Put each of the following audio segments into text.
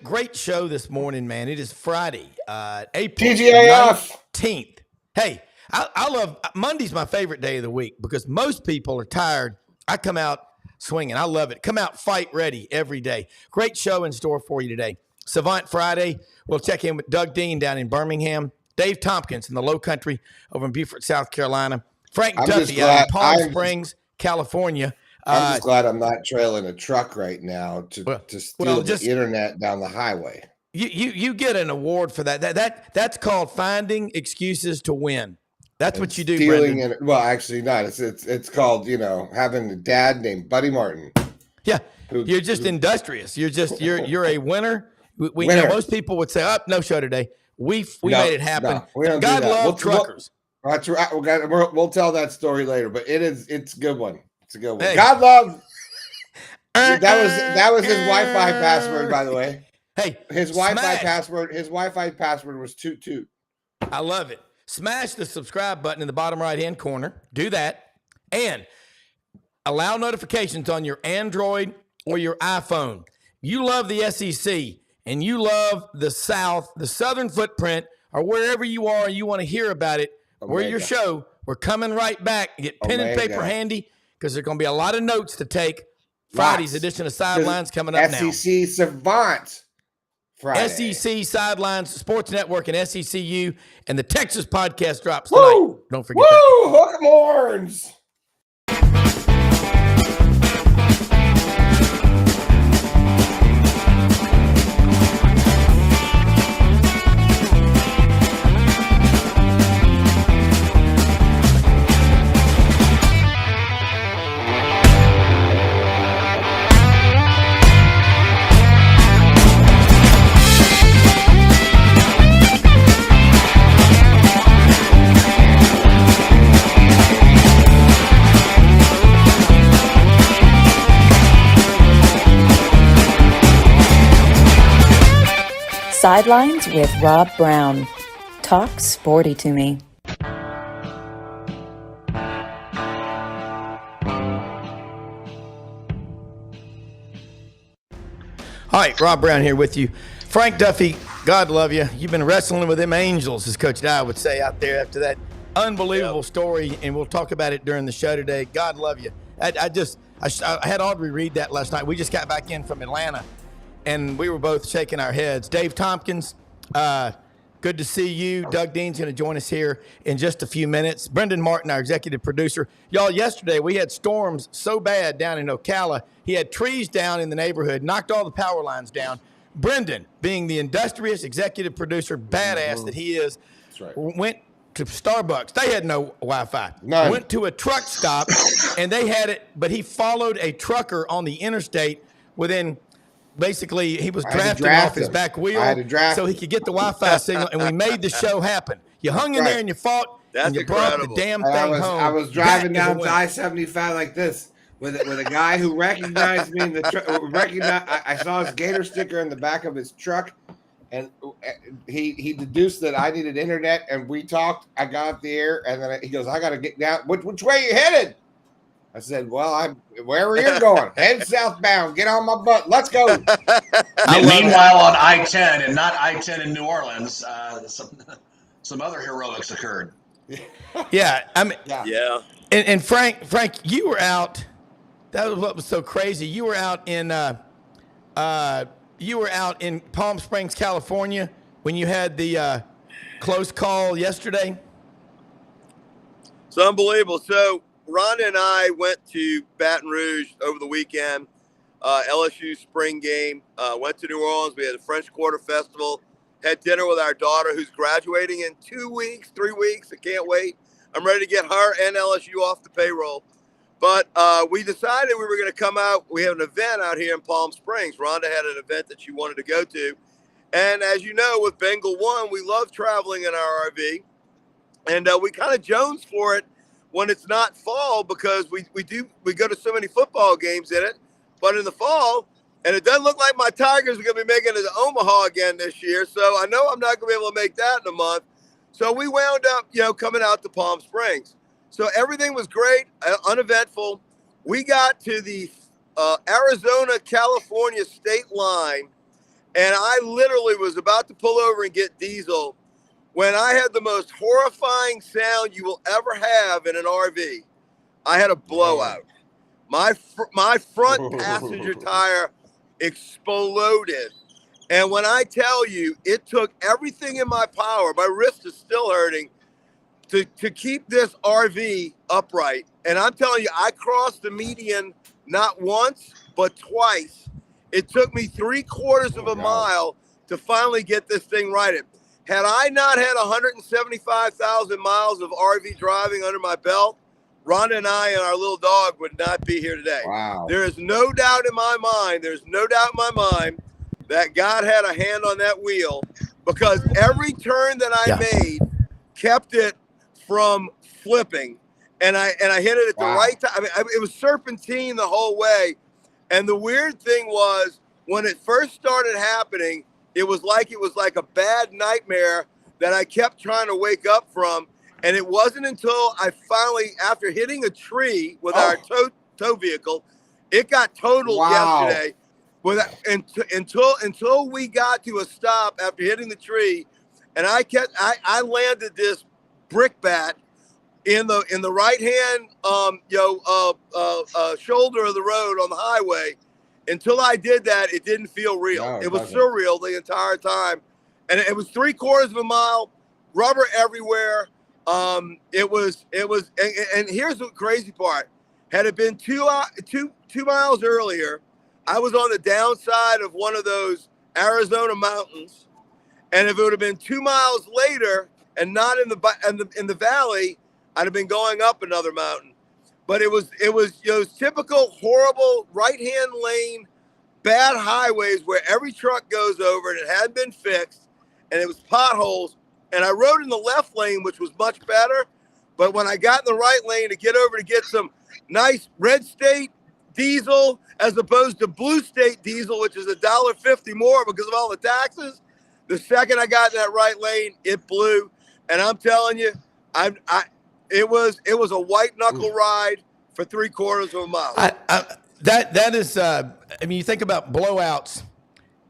great show this morning, man. It is Friday, April TGIF. 19th. Hey, I love Monday's my favorite day of the week because most people are tired. I come out swinging. I love it. Come out fight ready every day. Great show in store for you today. Savant Friday. We'll check in with Doug Dean down in Birmingham. Dave Tompkins in the Low Country over in Beaufort, South Carolina. Frank Duffy out in Palm Springs, California. I'm just glad I'm not trailing a truck right now to steal the internet down the highway. You get an award for that. That's called finding excuses to win. That's what you do, Brendan. Well, actually not. It's called, having a dad named Buddy Martin. Yeah. You're just industrious. You're a winner. We know most people would say, no show today. We made it happen. No, we don't God love truckers. We'll tell that story later, but it's a good one. It's a good one. Hey. God love. That was his Wi-Fi password, by the way. Hey, his Wi-Fi password was toot toot. I love it. Smash the subscribe button in the bottom right-hand corner. Do that. And allow notifications on your Android or your iPhone. You love the SEC and you love the South, the Southern footprint, or wherever you are and you want to hear about it, we're your show. We're coming right back. Get pen and paper handy because there's going to be a lot of notes to take. Friday's edition of Sidelines coming up now. SEC Savant Friday. SEC Sidelines, Sports Network, and SECU, and the Texas podcast drops tonight. Woo! Don't forget that. Hook 'em horns! Sidelines with Rob Brown. Talk sporty to me. All right, Rob Brown here with you. Frank Duffy, God love you. You've been wrestling with them angels, as Coach Dye would say out there after that unbelievable story, and we'll talk about it during the show today. God love you. I had Audrey read that last night. We just got back in from Atlanta, and we were both shaking our heads. Dave Tompkins, good to see you. Doug Dean's going to join us here in just a few minutes. Brendan Martin, our executive producer. Y'all, yesterday we had storms so bad down in Ocala. He had trees down in the neighborhood, knocked all the power lines down. Brendan, being the industrious executive producer, badass that he is, went to Starbucks. They had no Wi-Fi. None. Went to a truck stop, and they had it, but he followed a trucker on the interstate within – basically, he was drafting off his back wheel so he could get the Wi-Fi signal, and we made the show happen. You hung in there and you fought, and you brought the damn thing home. I was driving down to I-75 like this with a guy who recognized me in the truck. I saw his Gator sticker in the back of his truck, and he deduced that I needed internet, and we talked. I got up the air, and then he goes, "I got to get down. Which way you headed?" I said, well, I'm wherever you're going. Head southbound. Get on my butt. Let's go. Meanwhile, on I-10 and not I-10 in New Orleans, some other heroics occurred. Yeah. Yeah. And Frank, you were out. That was what was so crazy. You were out in Palm Springs, California when you had the close call yesterday. It's unbelievable. So Rhonda and I went to Baton Rouge over the weekend, LSU spring game, went to New Orleans. We had a French Quarter Festival, had dinner with our daughter who's graduating in 3 weeks. I can't wait. I'm ready to get her and LSU off the payroll. But we decided we were going to come out. We have an event out here in Palm Springs. Rhonda had an event that she wanted to go to. And as you know, with Bengal One, we love traveling in our RV. And we kind of jones for it when it's not fall because we go to so many football games in it. But in the fall, and it doesn't look like my Tigers are going to be making it to Omaha again this year. So I know I'm not going to be able to make that in a month. So we wound up, coming out to Palm Springs. So everything was great, uneventful. We got to the Arizona-California state line, and I literally was about to pull over and get diesel when I had the most horrifying sound you will ever have in an RV. I had a blowout. My front passenger tire exploded. And when I tell you, it took everything in my power, my wrist is still hurting, to keep this RV upright. And I'm telling you, I crossed the median not once, but twice. It took me 3/4 of a mile to finally get this thing righted. Had I not had 175,000 miles of RV driving under my belt, Rhonda and I and our little dog would not be here today. Wow. There is no doubt in my mind, that God had a hand on that wheel, because every turn that I made kept it from flipping. And I hit it at the right time. I mean, it was serpentine the whole way. And the weird thing was, when it first started happening, it was like a bad nightmare that I kept trying to wake up from. And it wasn't until I finally, after hitting a tree with our tow vehicle, it got totaled yesterday. Until we got to a stop after hitting the tree, and I landed this brickbat in the right hand shoulder of the road on the highway. Until I did that, it didn't feel real. No, it was surreal the entire time, and it was 3/4 of a mile, rubber everywhere. It was, and here's the crazy part: had it been 2 miles earlier, I was on the downside of one of those Arizona mountains, and if it would have been 2 miles later and not in the valley, I'd have been going up another mountain. But it was typical horrible right-hand lane, bad highways where every truck goes over, and it hadn't been fixed, and it was potholes. And I rode in the left lane, which was much better. But when I got in the right lane to get over to get some nice red state diesel as opposed to blue state diesel, which is $1.50 more because of all the taxes, the second I got in that right lane, it blew. And I'm telling you, it was a white knuckle ride for 3/4 of a mile. That is, I mean, you think about blowouts.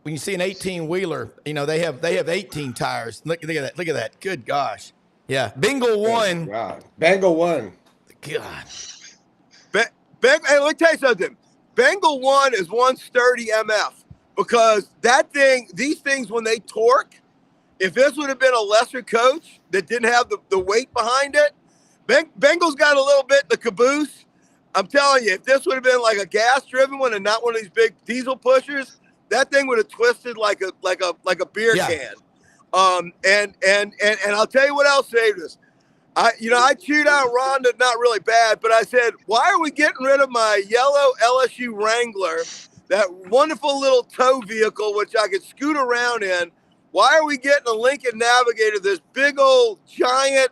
When you see an 18-wheeler, they have 18 tires. Look at that. Look at that. Good gosh. Yeah. Bengal won. God. Bengal won. God. Hey, let me tell you something. Bengal 1 is one sturdy MF, because these things, when they torque, if this would have been a lesser coach that didn't have the weight behind it, Bengal's got a little bit the caboose. I'm telling you, if this would have been like a gas-driven one and not one of these big diesel pushers, that thing would have twisted like a beer can. And I'll tell you what else saved us. I chewed out Rhonda, not really bad, but I said, why are we getting rid of my yellow LSU Wrangler, that wonderful little tow vehicle, which I could scoot around in? Why are we getting a Lincoln Navigator, this big old giant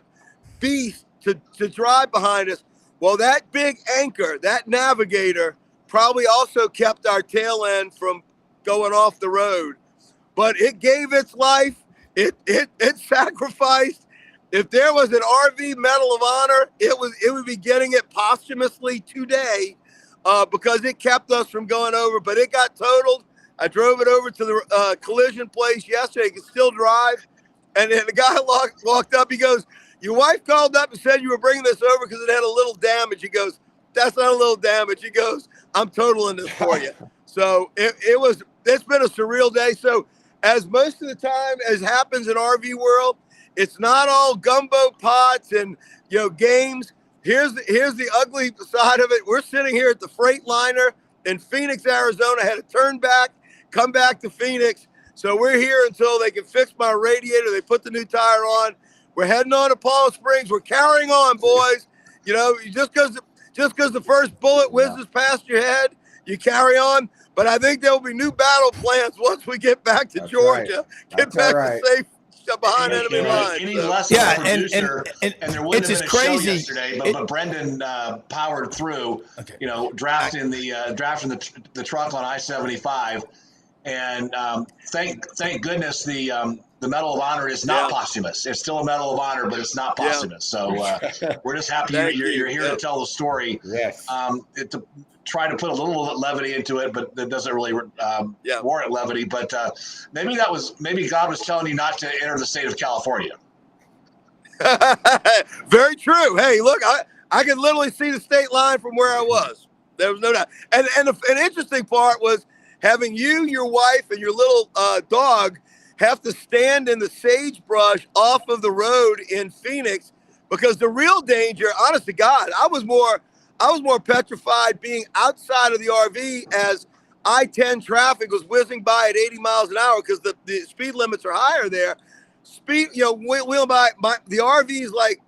beast to drive behind us? Well, that big anchor, that Navigator, probably also kept our tail end from going off the road. But it gave its life. It sacrificed. If there was an RV Medal of Honor, it would be getting it posthumously today, because it kept us from going over. But it got totaled. I drove it over to the collision place yesterday. It could still drive. And then the guy walked up. He goes, your wife called up and said you were bringing this over because it had a little damage. He goes, that's not a little damage. He goes, I'm totaling this for you. So it's been a surreal day. So as most of the time, as happens in RV world, it's not all gumbo pots and games. Here's the ugly side of it. We're sitting here at the Freightliner in Phoenix, Arizona. Had to turn back, come back to Phoenix. So we're here until they can fix my radiator. They put the new tire on. We're heading on to Palm Springs. We're carrying on, boys. Just because the first bullet whizzes past your head, you carry on. But I think there will be new battle plans once we get back to Georgia. Get back to safe behind enemy lines. Any less of a producer, and there wouldn't have been a show yesterday, but Brendan powered through. Drafting the truck on I-75. And thank goodness the Medal of Honor is not posthumous. It's still a Medal of Honor, but it's not posthumous. So we're just happy you're here to tell the story. Yes. To try to put a little levity into it, but that doesn't really warrant levity. But maybe God was telling you not to enter the state of California. Very true. Hey, look, I could literally see the state line from where I was. There was no doubt. And an interesting part was having you, your wife, and your little dog have to stand in the sagebrush off of the road in Phoenix, because the real danger, honest to God, I was more petrified being outside of the RV as I-10 traffic was whizzing by at 80 miles an hour, because the speed limits are higher there. Wheel by the RV is like,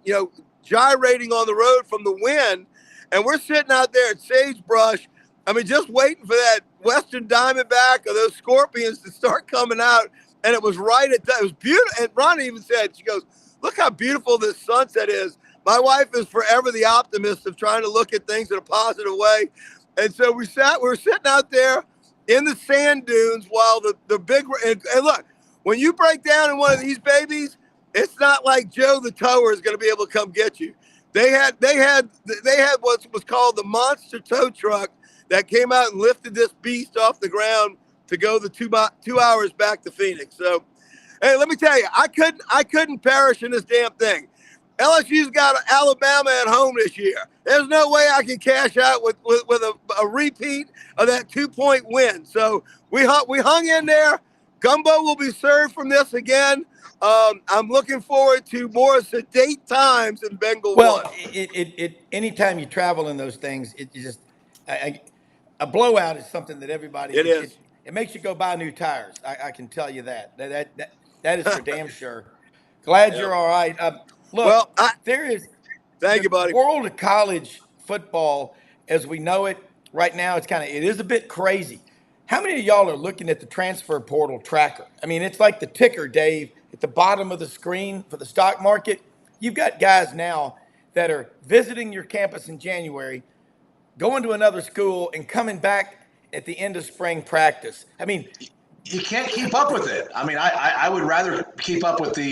gyrating on the road from the wind, and we're sitting out there at sagebrush. I mean, just waiting for that Western Diamondback or those Scorpions to start coming out. And it was right at that. It was beautiful. And Ronnie even said, she goes, "Look how beautiful this sunset is." My wife is forever the optimist of trying to look at things in a positive way. And so we were sitting out there in the sand dunes while the big, and look, when you break down in one of these babies, it's not like Joe the tower is going to be able to come get you. They had what was called the monster tow truck that came out and lifted this beast off the ground to go the 2 hours back to Phoenix. So, hey, let me tell you, I couldn't perish in this damn thing. LSU's got Alabama at home this year. There's no way I can cash out with a repeat of that 2-point win. So we hung in there. Gumbo will be served from this again. I'm looking forward to more sedate times in Bengal Well, one. anytime you travel in those things, it just a blowout is something that everybody. It is. It makes you go buy new tires. I can tell you that. That is for damn sure. Glad you're all right. Look, there is. Thank you, buddy. The world of college football, as we know it right now, it is a bit crazy. How many of y'all are looking at the transfer portal tracker? I mean, it's like the ticker, Dave, at the bottom of the screen for the stock market. You've got guys now that are visiting your campus in January, going to another school, and coming back at the end of spring practice. I mean, you can't keep up with it. I mean, I would rather keep up with the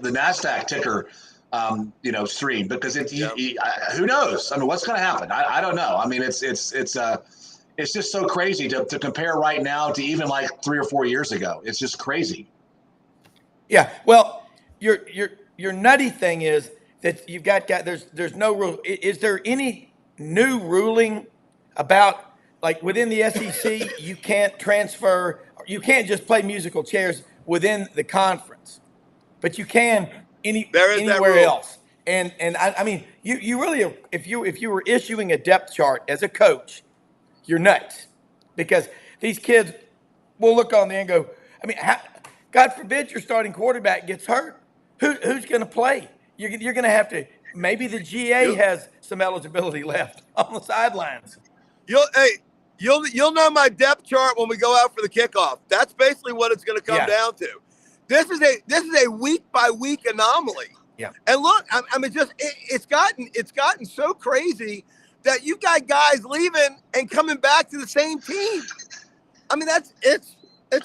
NASDAQ ticker, stream, because who knows? I mean, what's going to happen? I don't know. I mean, it's just so crazy to compare right now to even like 3 or 4 years ago. It's just crazy. Yeah. Well, your nutty thing is that you've got there's no rule. Is there any new ruling about, like, within the SEC, you can't transfer, you can't just play musical chairs within the conference, but you can anywhere else. And I mean, you really, if you were issuing a depth chart as a coach, you're nuts, because these kids will look on there and go, I mean, God forbid your starting quarterback gets hurt. Who's going to play? You're going to have to, maybe the GA has some eligibility left on the sidelines. You'll know my depth chart when we go out for the kickoff. That's basically what it's going to come down to. This is a week by week anomaly. Yeah. And look, I mean, it's gotten so crazy that you've got guys leaving and coming back to the same team. I mean, it's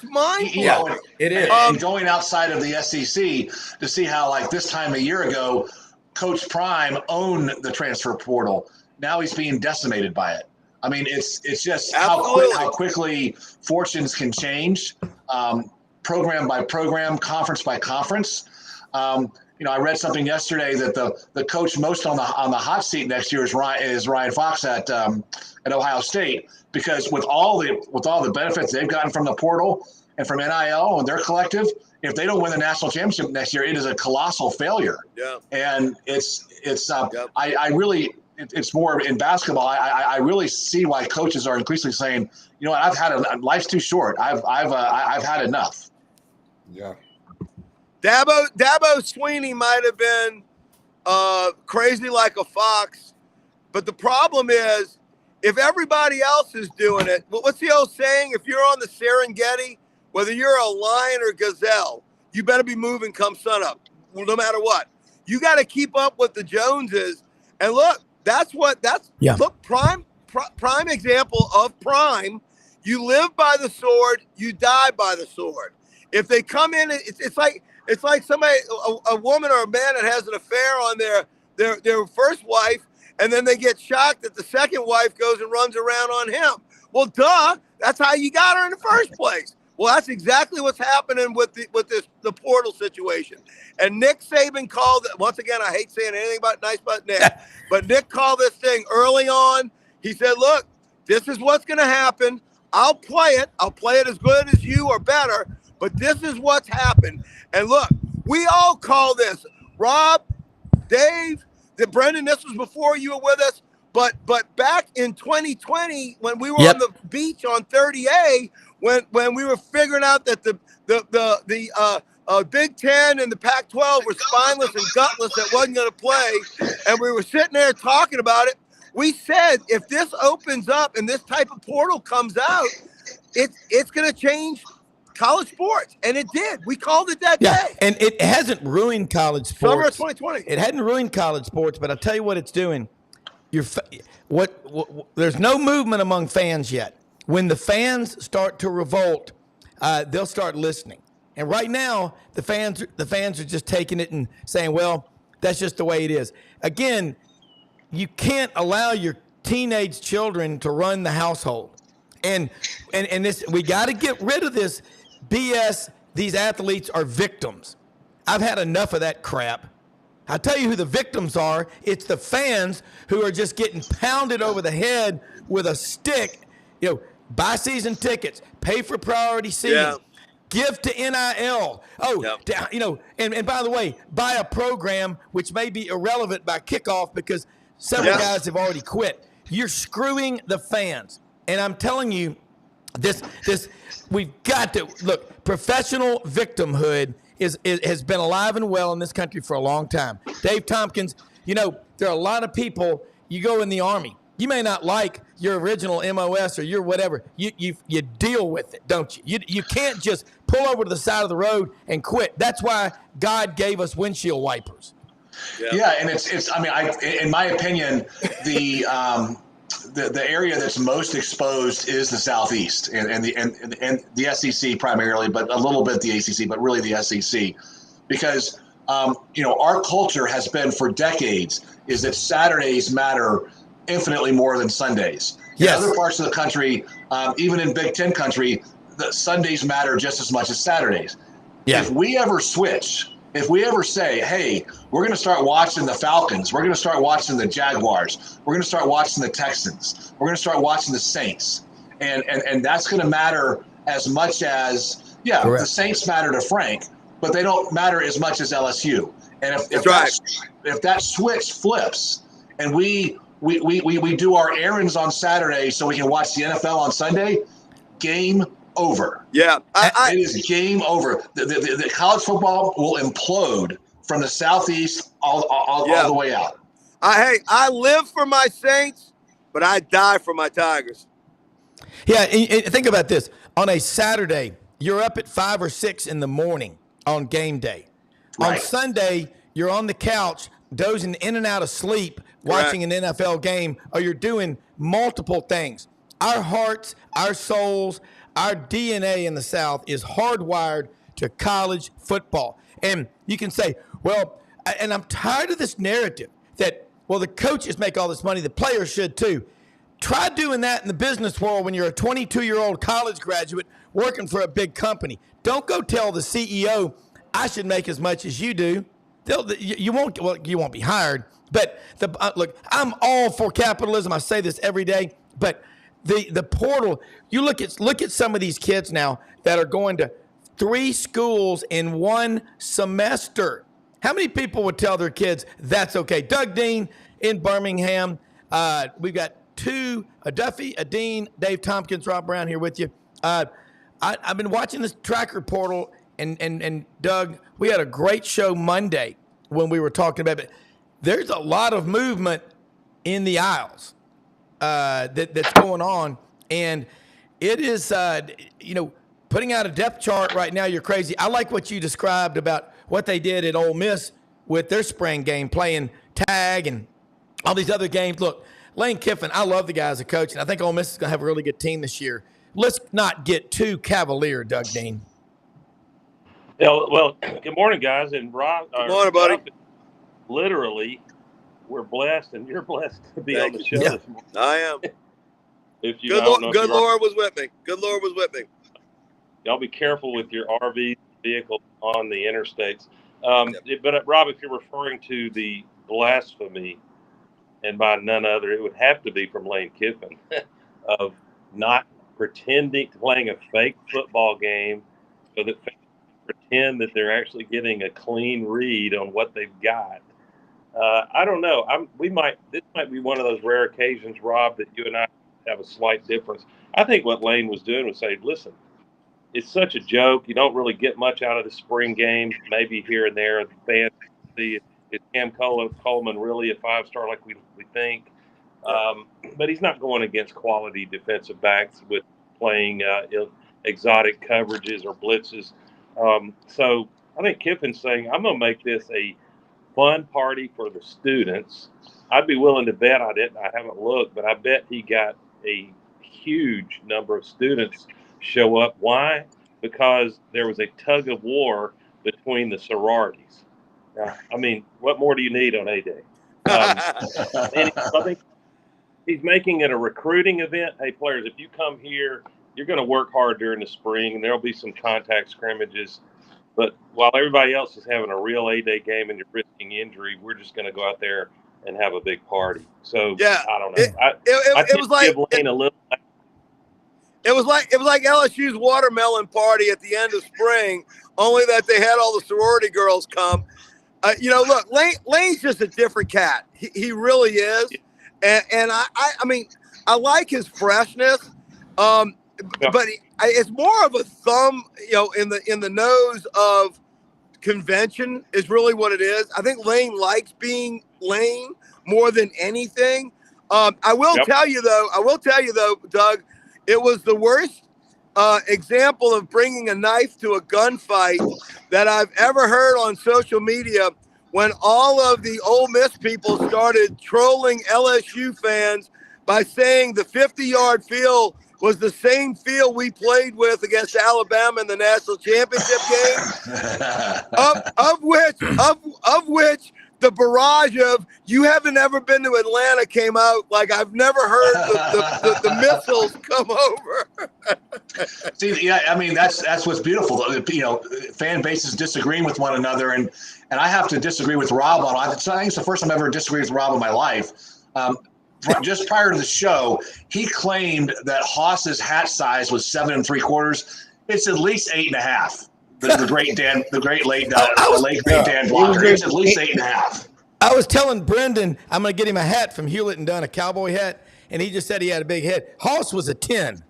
mind-blowing. Yeah, it is. And going outside of the SEC to see how, like, this time a year ago, Coach Prime owned the transfer portal. Now he's being decimated by it. I mean, it's just how quickly fortunes can change, program by program, conference by conference. I read something yesterday that the coach most on the hot seat next year is Ryan Fox at Ohio State, because with all the benefits they've gotten from the portal and from NIL and their collective, if they don't win the national championship next year, it is a colossal failure. Yeah. And I really. It's more in basketball. I really see why coaches are increasingly saying, you know what, life's too short. I've had enough. Yeah. Dabo Sweeney might have been crazy like a fox, but the problem is, if everybody else is doing it, what's the old saying? If you're on the Serengeti, whether you're a lion or gazelle, you better be moving come sunup, no matter what. You got to keep up with the Joneses. And look, look, prime example of Prime. You live by the sword, you die by the sword. If they come in, it's like somebody, a woman or a man that has an affair on their first wife, and then they get shocked that the second wife goes and runs around on him. Well, duh, that's how you got her in the first place. Well, that's exactly what's happening with the portal situation. And Nick Saban called it. Once again, I hate saying anything nice about Nick, but Nick called this thing early on. He said, look, this is what's going to happen. I'll play it. I'll play it as good as you or better, but this is what's happened. And look, we all call this. Rob, Dave, Brendan, this was before you were with us. But back in 2020, when we were on the beach on 30A, when we were figuring out that the Big Ten and the Pac-12 were spineless and gutless, that wasn't going to play, and we were sitting there talking about it, we said if this opens up and this type of portal comes out, it's going to change college sports, and it did. We called it that day. And it hasn't ruined college sports. Summer of 2020. It hadn't ruined college sports, but I'll tell you what it's doing. There's no movement among fans yet. When the fans start to revolt, they'll start listening. And right now, the fans are just taking it and saying, well, that's just the way it is. Again, you can't allow your teenage children to run the household. And this, we got to get rid of this BS. These athletes are victims. I've had enough of that crap. I'll tell you who the victims are. It's the fans who are just getting pounded over the head with a stick. Buy season tickets, pay for priority seating, give to NIL. And by the way, buy a program which may be irrelevant by kickoff because several guys have already quit. You're screwing the fans. And I'm telling you, this we've got to look. Professional victimhood has been alive and well in this country for a long time. Dave Tompkins, there are a lot of people. You go in the Army. You may not like your original MOS or your whatever. You deal with it, don't you? You can't just pull over to the side of the road and quit. That's why God gave us windshield wipers. Yeah, and it's. I mean, in my opinion, the area that's most exposed is the Southeast and the SEC primarily, but a little bit the ACC, but really the SEC, because our culture has been for decades is that Saturdays matter infinitely more than Sundays. Yes. In other parts of the country, even in Big Ten country, the Sundays matter just as much as Saturdays. Yeah. If we ever switch, if we ever say, hey, we're going to start watching the Falcons, we're going to start watching the Jaguars, we're going to start watching the Texans, we're going to start watching the Saints, and that's going to matter as much as, the Saints matter to Frank, but they don't matter as much as LSU. And if that switch flips and we do our errands on Saturday so we can watch the NFL on Sunday, game over. Yeah. It is game over. The college football will implode from the Southeast all the way out. I live for my Saints, but I die for my Tigers. Yeah, and think about this. On a Saturday, you're up at 5 or 6 in the morning on game day. Right. On Sunday, you're on the couch dozing in and out of sleep watching an NFL game, or you're doing multiple things. Our hearts, our souls, our DNA in the South is hardwired to college football. And you can say, well, and I'm tired of this narrative that, well, the coaches make all this money, the players should too. Try doing that in the business world when you're a 22-year-old college graduate working for a big company. Don't go tell the CEO, I should make as much as you do. You won't be hired. But look, I'm all for capitalism. I say this every day. But the portal, you look at some of these kids now that are going to 3 schools in 1 semester. How many people would tell their kids that's okay? Doug Dean in Birmingham. We've got 2, a Duffy, a Dean, Dave Tompkins, Rob Brown here with you. I've been watching this tracker portal, and Doug, we had a great show Monday when we were talking about it. There's a lot of movement in the aisles that's going on, and it is, putting out a depth chart right now, you're crazy. I like what you described about what they did at Ole Miss with their spring game, playing tag and all these other games. Look, Lane Kiffin, I love the guy as a coach, and I think Ole Miss is going to have a really good team this year. let's not get too cavalier, Doug Dean. Yeah, well, good morning, guys. And Rob, Good morning, buddy. Literally, we're blessed, and you're blessed to be Thank on the you. show Yeah. this morning. I am. If you Good don't know, Lord, good Lord was with me. Good Lord was with me. y'all be careful with your RV vehicles on the interstates. But Rob, if you're referring to the blasphemy, and by none other, it would have to be from Lane Kiffin of not pretending playing a fake football game so that fans pretend that they're actually getting a clean read on what they've got. I don't know. This might be one of those rare occasions, Rob, that you and I have a slight difference. I think what Lane was doing was saying, listen, it's such a joke. You don't really get much out of the spring game, maybe here and there. The fans see, is Cam Coleman really a 5-star like we think? But he's not going against quality defensive backs with playing exotic coverages or blitzes. So I think Kiffin's saying, I'm going to make this a fun party for the students. I'd be willing to bet I haven't looked, but I bet he got a huge number of students show up. Why? Because there was a tug of war between the sororities. I mean, what more do you need on A-Day? And I think he's making it a recruiting event. Hey, players, if you come here, you're going to work hard during the spring, and there'll be some contact scrimmages. But while everybody else is having a real A-Day game and you're risking injury, we're just going to go out there and have a big party. So Yeah, I don't know. it was like give Lane a little. It was like LSU's watermelon party at the end of spring, only that they had all the sorority girls come. Look, Lane's just a different cat. He really is, and I mean, I like his freshness, but it's more of a thumb, in the nose of convention is really what it is. I think Lane likes being Lane more than anything. I will tell you though, Doug, it was the worst example of bringing a knife to a gunfight that I've ever heard on social media when all of the Ole Miss people started trolling LSU fans by saying the 50-yard field was the same field we played with against Alabama in the national championship game, of which the barrage of "you haven't ever been to Atlanta" came out like I've never heard the missiles come over. See, yeah, I mean that's what's beautiful. Fan bases disagreeing with one another, and I have to disagree with Rob on. I think it's the first time I ever disagreed with Rob in my life. Just prior to the show, he claimed that Haas's hat size was 7 3/4. It's at least 8.5. The great late Dan Blocker. It's at least 8.5. I was telling Brendan I'm going to get him a hat from Hewlett and Dunn, a cowboy hat, and he just said he had a big head. Haas was a 10.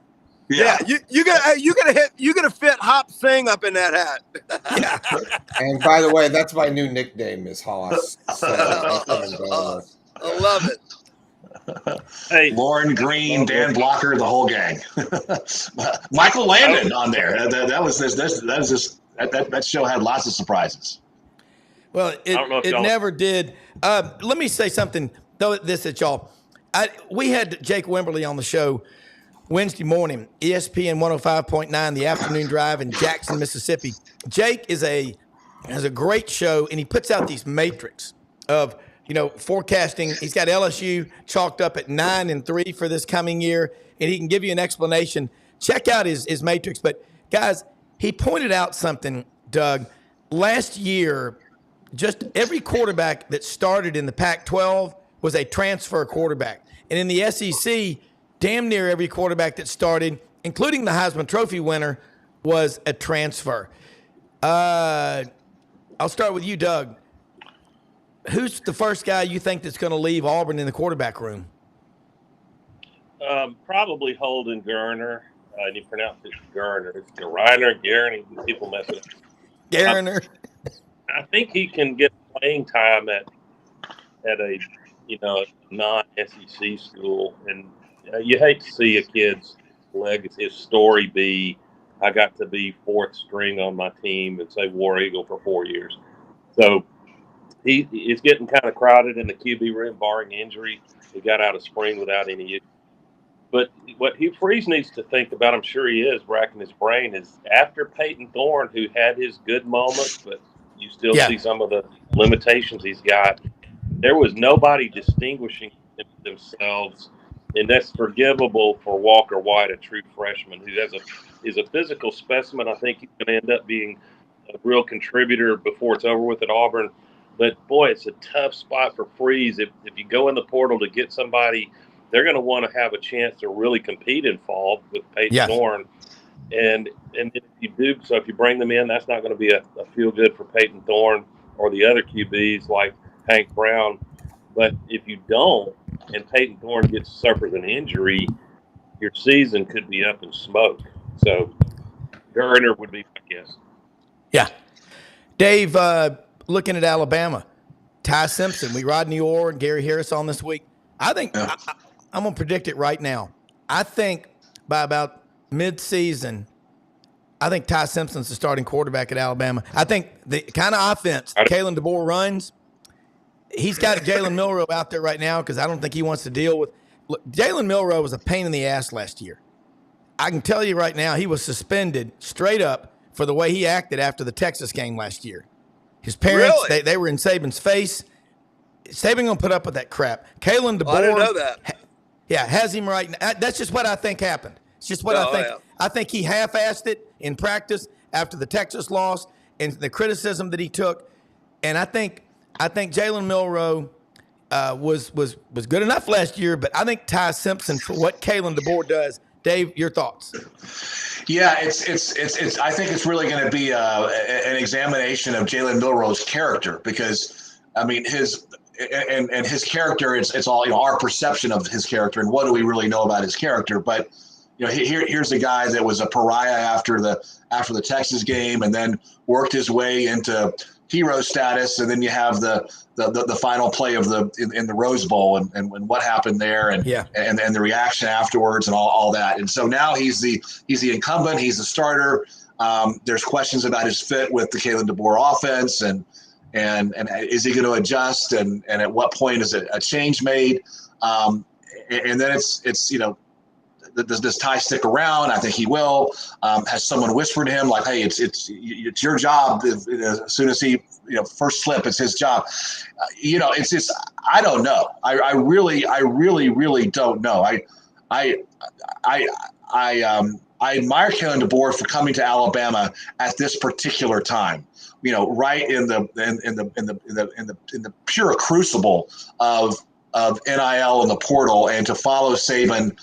Yeah, you're gonna fit Hop Sing up in that hat. Yeah. And by the way, that's my new nickname is Haas. I love it. Hey, Lauren Green, Dan Blocker, the whole gang. Michael Landon on there. That show had lots of surprises. Well, it never did. Let me say something. Throw this at y'all. We had Jake Wimberly on the show Wednesday morning, ESPN 105.9, the afternoon drive in Jackson, Mississippi. Jake has a great show, and he puts out these matrix of forecasting. He's got LSU chalked up at 9-3 for this coming year, and he can give you an explanation. Check out his matrix. But guys, he pointed out something, Doug. Last year, just every quarterback that started in the Pac-12 was a transfer quarterback. And in the SEC, damn near every quarterback that started, including the Heisman Trophy winner, was a transfer. I'll start with you, Doug. Who's the first guy you think that's going to leave Auburn in the quarterback room? Probably Holden Garner. And you pronounce it Garner. It's Garner, people mess it up. Garner. I think he can get playing time at a non-SEC school, and you hate to see a kid's legacy, his story be, I got to be fourth string on my team and say War Eagle for 4 years. So it's getting kind of crowded in the QB room, barring injury. He got out of spring without any issue. But what Hugh Freeze needs to think about, I'm sure he is racking his brain, is after Peyton Thorne, who had his good moments, but you still see some of the limitations he's got. There was nobody distinguishing themselves, and that's forgivable for Walker White, a true freshman who is a physical specimen. I think he's going to end up being a real contributor before it's over with at Auburn. But boy, it's a tough spot for Freeze. If you go in the portal to get somebody, they're going to want to have a chance to really compete in fall with Peyton Thorne. And if you do, so if you bring them in, that's not going to be a feel good for Peyton Thorne or the other QBs like Hank Brown. But if you don't, and Peyton Thorne suffers an injury, your season could be up in smoke. So Gardner would be my guess. Yeah. Dave, looking at Alabama, Ty Simpson, we Rodney Orr and Gary Harris on this week. I think I'm going to predict it right now. I think by about mid-season, I think Ty Simpson's the starting quarterback at Alabama. I think the kind of offense Kalen DeBoer runs, he's got Jalen Milroe out there right now because I don't think he wants to deal with – look, Jalen Milroe was a pain in the ass last year. I can tell you right now he was suspended straight up for the way he acted after the Texas game last year. His parents, they were in Saban's face. Saban going to put up with that crap. Kalen DeBoer – I didn't know that. has him right now. That's just what I think happened. It's just what I think. Yeah. I think he half-assed it in practice after the Texas loss and the criticism that he took. And I think Jalen Milroe was good enough last year, but I think Ty Simpson for what Kalen DeBoer does. Dave, your thoughts? Yeah, it's. I think it's really going to be an examination of Jalen Milroe's character because, I mean, his character. It's all our perception of his character and what do we really know about his character, but. Here's a guy that was a pariah after the Texas game, and then worked his way into hero status, and then you have the final play of in the Rose Bowl and what happened there, and the reaction afterwards, and all that. And so now he's the incumbent, he's the starter. There's questions about his fit with the Kalen DeBoer offense, and is he going to adjust, and at what point is a change made? And then it's Does Ty stick around? I think he will. Has someone whispered to him like, "Hey, it's your job." As soon as he first slip, it's his job. It's just I don't know. I really don't know. I admire Kalen DeBoer for coming to Alabama at this particular time. Right in the pure crucible of NIL and the portal, and to follow Saban.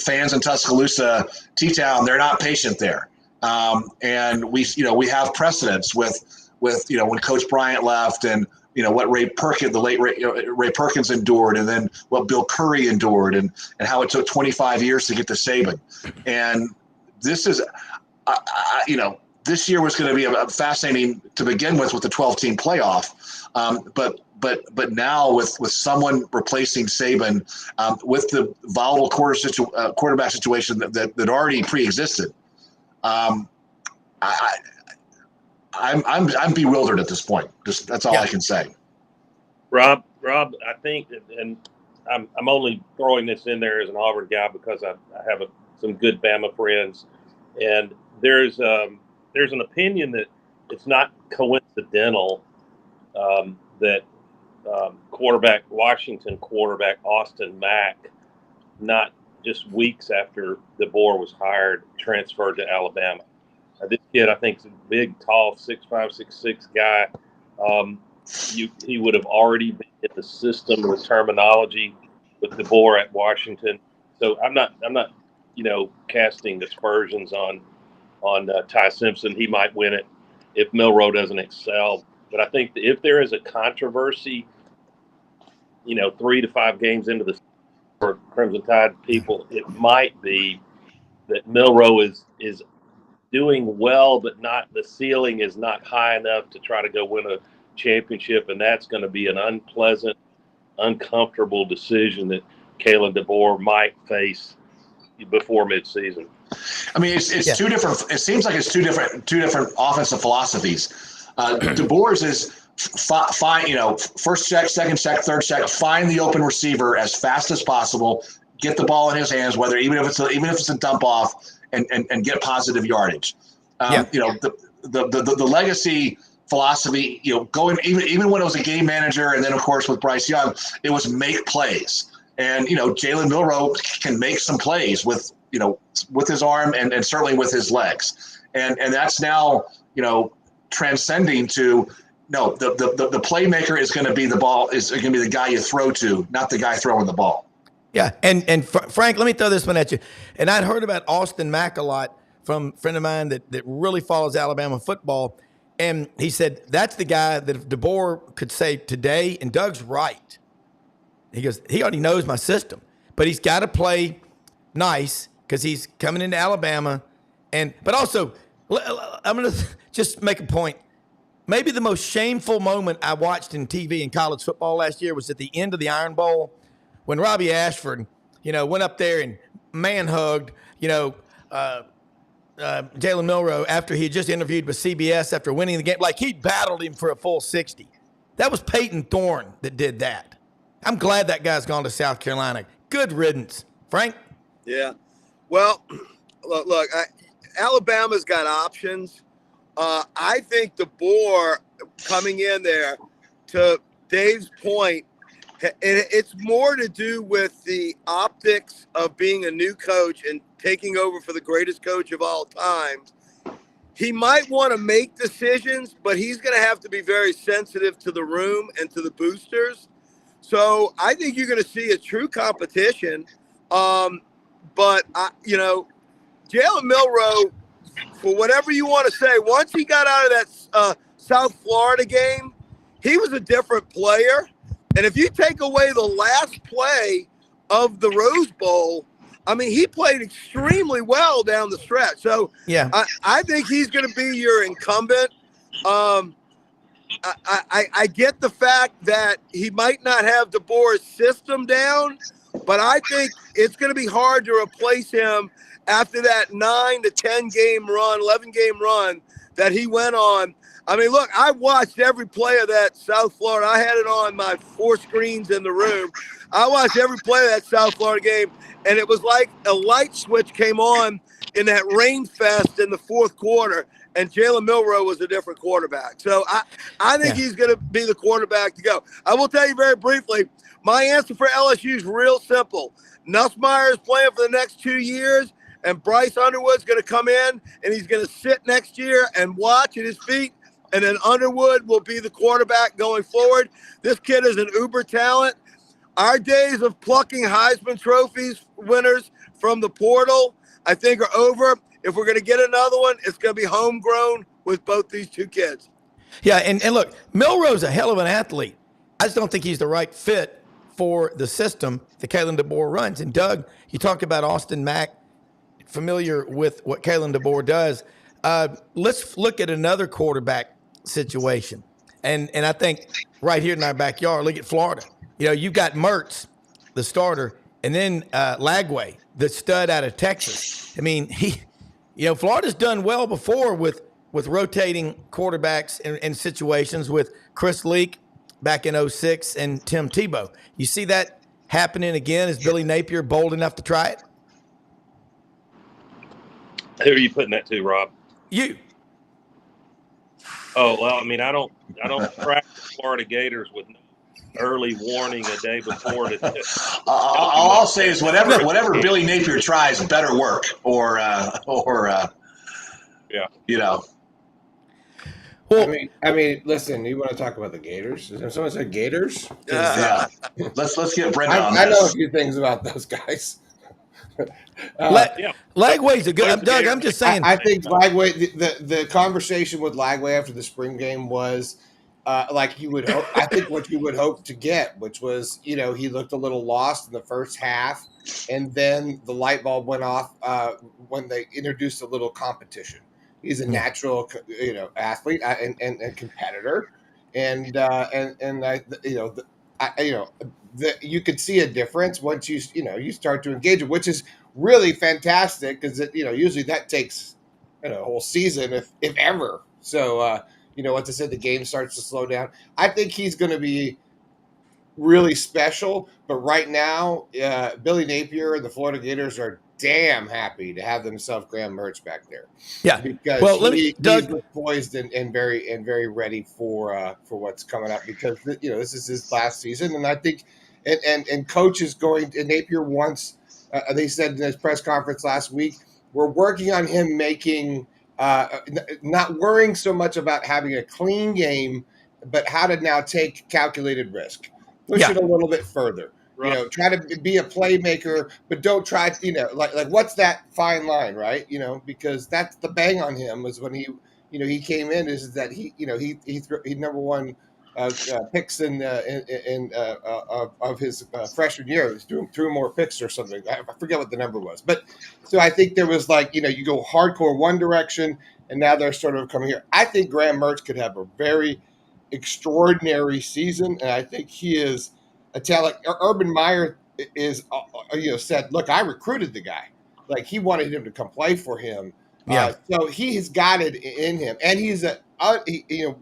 Fans in Tuscaloosa, T-Town, they're not patient there. And we have precedents with when Coach Bryant left, and what the late Ray Perkins endured, and then what Bill Curry endured, and how it took 25 years to get to Saban. And this is, this year was going to be a fascinating to begin with the 12-team playoff. But now with someone replacing Saban, with the volatile quarterback situation that already pre-existed, I'm bewildered at this point. Just that's all I can say. Rob, I think, and I'm only throwing this in there as an Auburn guy because I have some good Bama friends, and there's an opinion that it's not coincidental that Washington quarterback Austin Mack, not just weeks after DeBoer was hired, transferred to Alabama. This kid, I think, is a big, tall, 6'5", 6'6" guy. He would have already been in the system with terminology with DeBoer at Washington. So I'm not casting aspersions on Ty Simpson. He might win it if Milroe doesn't excel. But I think that if there is a controversy, 3 to 5 games into the for Crimson Tide people, it might be that Milroe is doing well, but the ceiling is not high enough to try to go win a championship, and that's going to be an unpleasant, uncomfortable decision that Kalen DeBoer might face before midseason. I mean, it's two different. It seems like it's two different offensive philosophies. DeBoer's is find, first check, second check, third check, find the open receiver as fast as possible, get the ball in his hands, whether even if it's a dump off, and get positive yardage. The legacy philosophy, going even when it was a game manager, and then of course with Bryce Young, it was make plays. And Jalen Milroe can make some plays with his arm and certainly with his legs. And that's now transcending to the playmaker is going to be the guy you throw to, not the guy throwing the ball. Yeah, and Frank, let me throw this one at you. And I'd heard about Austin Mack a lot from a friend of mine that really follows Alabama football. And he said, that's the guy that if DeBoer could say today, and Doug's right. He goes, he already knows my system, but he's got to play nice because he's coming into Alabama. But also, I'm going to just make a point. Maybe the most shameful moment I watched in TV in college football last year was at the end of the Iron Bowl when Robbie Ashford, went up there and man-hugged, Jalen Milroe after he had just interviewed with CBS after winning the game. Like he battled him for a full 60. That was Peyton Thorne that did that. I'm glad that guy's gone to South Carolina. Good riddance. Frank? Yeah. Well, look, Alabama's got options. I think DeBoer coming in there, to Dave's point, it's more to do with the optics of being a new coach and taking over for the greatest coach of all time. He might want to make decisions, but he's going to have to be very sensitive to the room and to the boosters. So I think you're going to see a true competition. But Jalen Milroe, for whatever you want to say, once he got out of that South Florida game, he was a different player. And if you take away the last play of the Rose Bowl, I mean, he played extremely well down the stretch. So yeah, I think he's going to be your incumbent. I get the fact that he might not have DeBoer's system down, but I think it's going to be hard to replace him after that 9 to 10 game run, 11 game run that he went on. I mean, look, I watched every play of that South Florida. I had it on my 4 screens in the room. I watched every play of that South Florida game, and it was like a light switch came on in that rain fest in the fourth quarter, and Jalen Milroe was a different quarterback. So I think he's going to be the quarterback to go. I will tell you very briefly, my answer for LSU is real simple. Nussmeier is playing for the next 2 years, and Bryce Underwood's going to come in, and he's going to sit next year and watch at his feet, and then Underwood will be the quarterback going forward. This kid is an uber talent. Our days of plucking Heisman trophies winners from the portal, I think, are over. If we're going to get another one, it's going to be homegrown with both these two kids. Yeah, and look, Milroe's a hell of an athlete. I just don't think he's the right fit for the system that Kalen DeBoer runs. And Doug, you talk about Austin Mack, familiar with what Kalen DeBoer does. Let's look at another quarterback situation. And I think right here in our backyard, look at Florida. You've got Mertz, the starter, and then Lagway, the stud out of Texas. I mean, Florida's done well before with rotating quarterbacks in situations with Chris Leak back in 2006 and Tim Tebow. You see that happening again? Is Billy Napier bold enough to try it? Who are you putting that to, Rob? You. Oh, well, I mean, I don't track the Florida Gators with early warning a day before. All I'll say is whatever Billy Napier tries, better work or Well, I mean, listen. You want to talk about the Gators? Someone said Gators. Yeah. Let's get Brenda on this. I know a this. few things about those guys. Lagway's a good. Doug, I'm just saying. I think Lagway. The conversation with Lagway after the spring game was like you would hope. I think what you would hope to get, which was he looked a little lost in the first half, and then the light bulb went off when they introduced a little competition. He's a natural athlete and competitor, and you could see a difference once you start to engage it, which is really fantastic because usually that takes a whole season if ever. So once I said the game starts to slow down, I think he's going to be really special. But right now, Billy Napier and the Florida Gators are damn happy to have themselves Graham Mertz back there. Yeah. Because Well, let me, he's Doug. poised and very ready for what's coming up, because this is his last season, and I think and coach is going, and Napier wants, they said in his press conference last week, we're working on him making not worrying so much about having a clean game, but how to now take calculated risk, push Yeah. it a little bit further. Right. Try to be a playmaker, but don't try. Like what's that fine line, right? Because that's the bang on him was when he came in, is that he number one picks in of his freshman year. He threw more picks or something. I forget what the number was, but so I think there was you go hardcore one direction, and now they're sort of coming here. I think Graham Mertz could have a very extraordinary season, and I think he is a talent. Urban Meyer is said, look, I recruited the guy, like he wanted him to come play for him. Yeah. So he has got it in him, and he's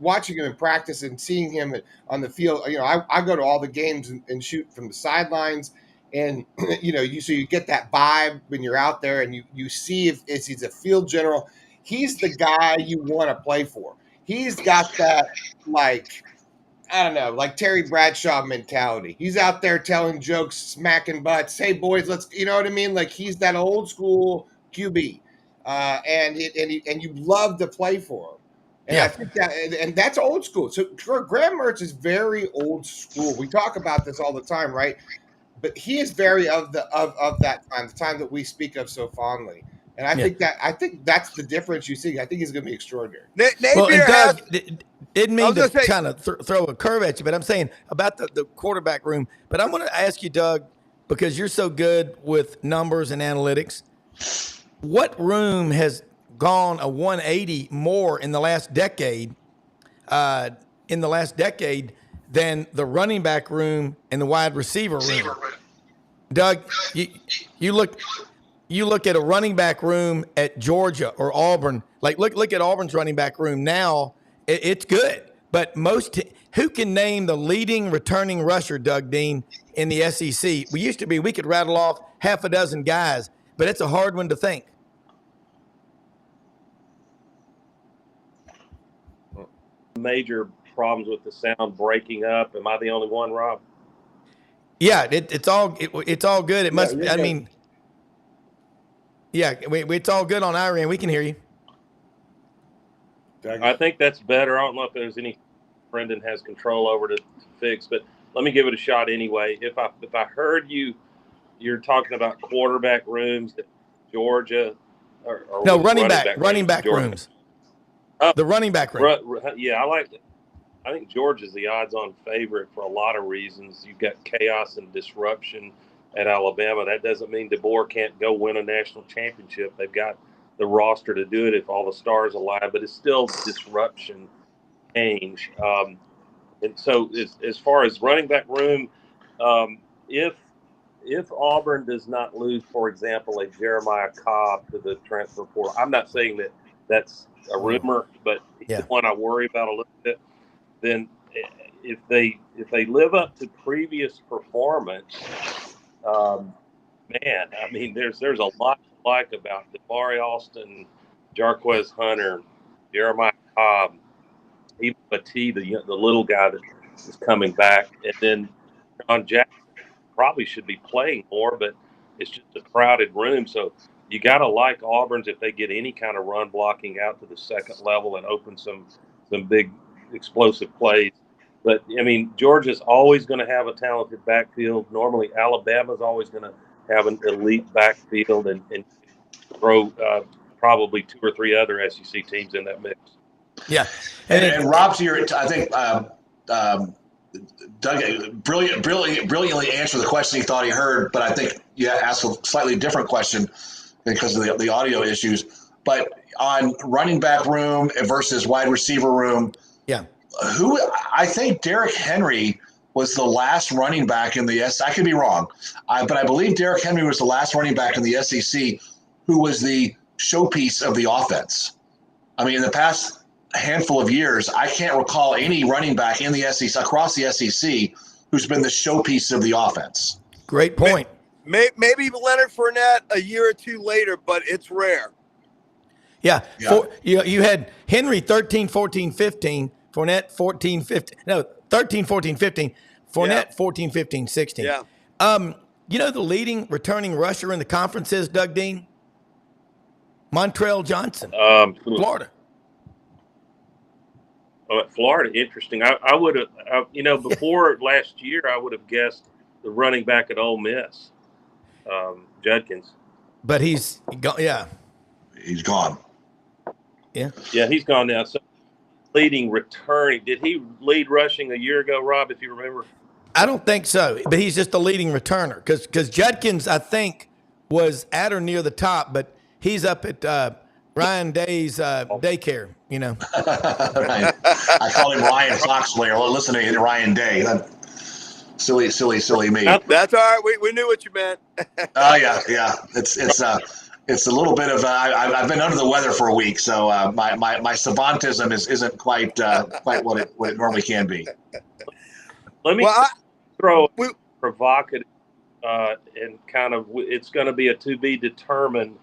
watching him in practice and seeing him on the field. I go to all the games and shoot from the sidelines, and you get that vibe when you're out there, and you see if he's a field general. He's the guy you want to play for. He's got that, like, I don't know, like Terry Bradshaw mentality. He's out there telling jokes, smacking butts. Hey boys, let's, you know what I mean? Like he's that old school QB, and you love to play for him. And I think and that's old school. So Graham Mertz is very old school. We talk about this all the time, right? But he is very of that time, the time that we speak of so fondly. And I think that's the difference you see. I think he's going to be extraordinary. Well, Napier and has. Doug, didn't mean to say- kind of throw a curve at you, but I'm saying about the quarterback room. But I'm going to ask you, Doug, because you're so good with numbers and analytics, what room has gone a 180 more in the last decade? Than the running back room and the wide receiver room. Doug, you look at a running back room at Georgia or Auburn. Like look at Auburn's running back room now. It's good, but who can name the leading returning rusher, Doug Dean, in the SEC? We could rattle off half a dozen guys, but it's a hard one to think. Major problems with the sound breaking up. Am I the only one, Rob? Yeah, it's all good. It must. You're I good. mean, yeah, it's all good on our end. We can hear you. I think that's better. I don't know if there's any Brendan has control over to fix, but let me give it a shot anyway. If I heard you're talking about quarterback rooms at Georgia, or No, running back rooms. Oh, The running back room. Yeah, I think Georgia's the odds-on favorite for a lot of reasons. You've got chaos and disruption at Alabama. That doesn't mean DeBoer can't go win a national championship. They've got the roster to do it if all the stars align, but it's still disruption, change. And so as far as running back room, if Auburn does not lose, for example, a Jeremiah Cobb to the transfer portal, I'm not saying that that's a rumor, but Yeah. the one I worry about a little bit. Then if they live up to previous performance, man, I mean, there's a lot to like about Damari Alston, Jarquez Hunter, Jeremiah Cobb, even Batee, the little guy that is coming back, and then John Jackson probably should be playing more, but it's just a crowded room. So you got to like Auburn's if they get any kind of run blocking out to the second level and open some big explosive plays. But, I mean, Georgia's always going to have a talented backfield. Normally, Alabama's always going to have an elite backfield and throw probably two or three other SEC teams in that mix. Yeah. And Rob, to your, I think Doug brilliantly answered the question he thought he heard, but I think you asked a slightly different question because of the audio issues. But on running back room versus wide receiver room, Yeah. who I think Derrick Henry was the last running back in the I could be wrong, but I believe Derrick Henry was the last running back in the SEC who was the showpiece of the offense. I mean, in the past handful of years, I can't recall any running back in the SEC across the SEC who's been the showpiece of the offense. Great point. Maybe Leonard Fournette a year or two later, but it's rare. Yeah. You had Henry 13, 14, 15, Fournette 14, 15. No, 13, 14, 15, Fournette 14, 15, 16. Yeah. You know the leading returning rusher in the conference is, Doug Dean? Montrell Johnson, Florida. Oh, at Florida, interesting. I would have, before last year, I would have guessed the running back at Ole Miss, Judkins. But he's gone. Yeah. He's gone. Yeah. Yeah, he's gone now. So leading returning. Did he lead rushing a year ago, Rob, if you remember? I don't think so, but he's just the leading returner because Judkins, I think, was at or near the top, but he's up at Ryan Day's daycare, Right. I call him Ryan Foxway. Well, listen to Ryan Day. Silly me. That's all right. We knew what you meant. Oh yeah. It's a little bit of I've been under the weather for a week, so my savantism isn't quite what it normally can be. Let me throw a provocative and kind of it's going to be a to be determined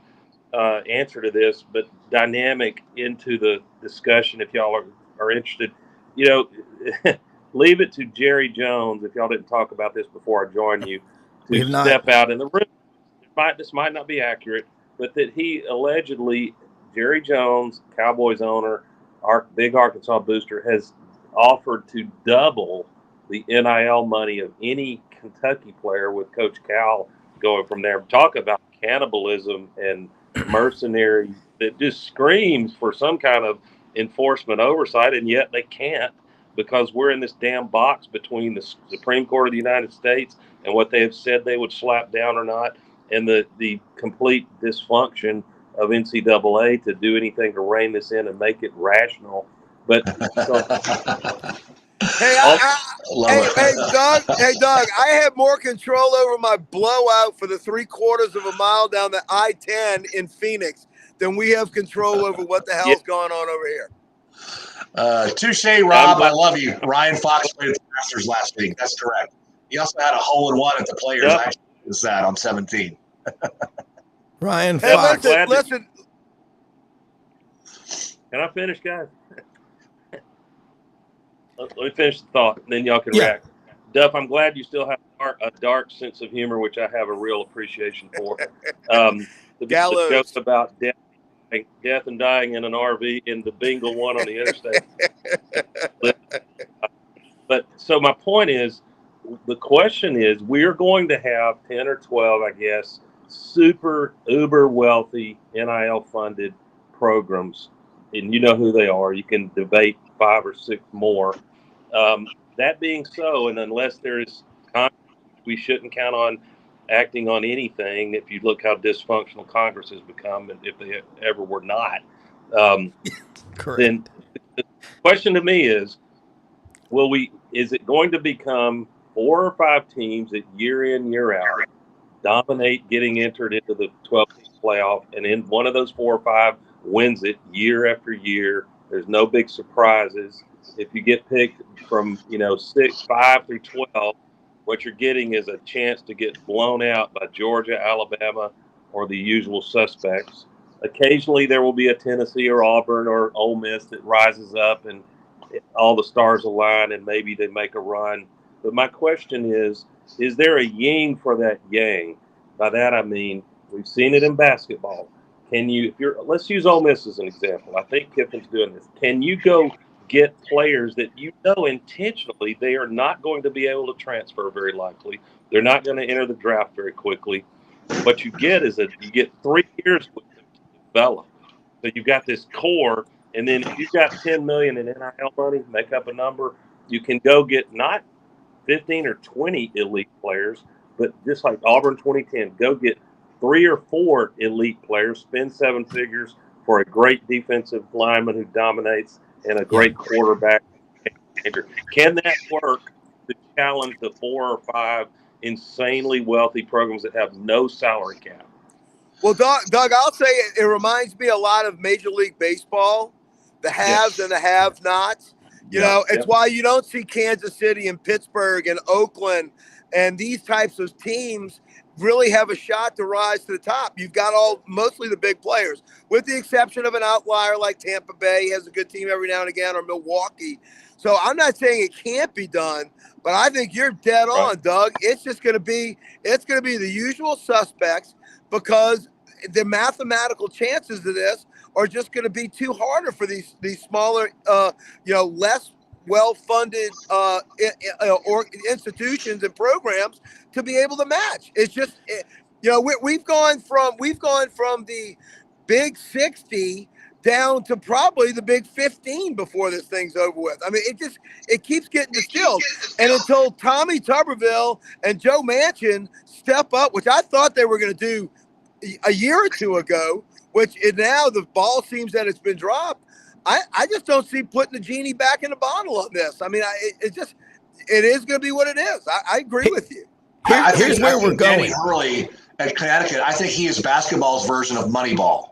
answer to this, but dynamic into the discussion if y'all are interested. Leave it to Jerry Jones, if y'all didn't talk about this before I joined you, to step out in the room. This might not be accurate, but that he allegedly, Jerry Jones, Cowboys owner, our big Arkansas booster, has offered to double the NIL money of any Kentucky player, with Coach Cal going from there. Talk about cannibalism and mercenary that just screams for some kind of enforcement oversight, and yet they can't, because we're in this damn box between the Supreme Court of the United States and what they have said they would slap down or not, and the complete dysfunction of NCAA to do anything to rein this in and make it rational. But Hey, Doug, I have more control over my blowout for the 3/4 of a mile down the I-10 in Phoenix than we have control over what the hell's going on over here. Touche, Rob. I love you. Ryan Fox played at the Masters last week. That's correct. He also had a hole-in-one at the Players. Yep. I was that on 17. Ryan Hey, Fox. listen. Can I finish, guys? Let me finish the thought, and then y'all can react. Duff, I'm glad you still have a dark sense of humor, which I have a real appreciation for. The jokes about death and dying in an RV in the Bingle one on the interstate. But so my point is, the question is, we're going to have 10 or 12, I guess, super uber wealthy NIL funded programs, and you know who they are. You can debate 5 or 6 more. That being so, and unless there is Congress, we shouldn't count on acting on anything. If you look how dysfunctional Congress has become, and if they ever were not, then the question to me is, is it going to become 4 or 5 teams that year in, year out dominate getting entered into the 12th playoff, and in one of those 4 or 5 wins it year after year? There's no big surprises. If you get picked from 5 through 12, what you're getting is a chance to get blown out by Georgia, Alabama, or the usual suspects. Occasionally there will be a Tennessee or Auburn or Ole Miss that rises up and all the stars align and maybe they make a run. But my question is there a yin for that yang? By that I mean, we've seen it in basketball. Let's use Ole Miss as an example. I think Kiffin's doing this. Can you go get players that intentionally they are not going to be able to transfer very likely? They're not going to enter the draft very quickly. What you get is you get 3 years with them to develop. So you've got this core, and then if you've got $10 million in NIL money, make up a number, you can go get not 15 or 20 elite players, but just like Auburn 2010, go get 3 or 4 elite players, spend 7 figures for a great defensive lineman who dominates and a great quarterback. Can that work to challenge the 4 or 5 insanely wealthy programs that have no salary cap? Well, Doug, I'll say it reminds me a lot of Major League Baseball, the haves and the have-nots. You know, it's why you don't see Kansas City and Pittsburgh and Oakland and these types of teams really have a shot to rise to the top. You've got mostly the big players, with the exception of an outlier like Tampa Bay has a good team every now and again, or Milwaukee. So I'm not saying it can't be done, but I think you're dead on, Doug. It's just going to be the usual suspects, because the mathematical chances of this are just going to be too harder for these smaller, less well-funded institutions and programs to be able to match. It's just, we've gone from the big 60 down to probably the big 15 before this thing's over with. I mean, it keeps getting distilled. And until Tommy Tuberville and Joe Manchin step up, which I thought they were going to do a year or two ago, which now the ball seems that it's been dropped. I just don't see putting the genie back in the bottle on this. I mean, it is going to be what it is. I agree with you. Here's where we're going. Danny Hurley at Connecticut, I think he is basketball's version of Moneyball.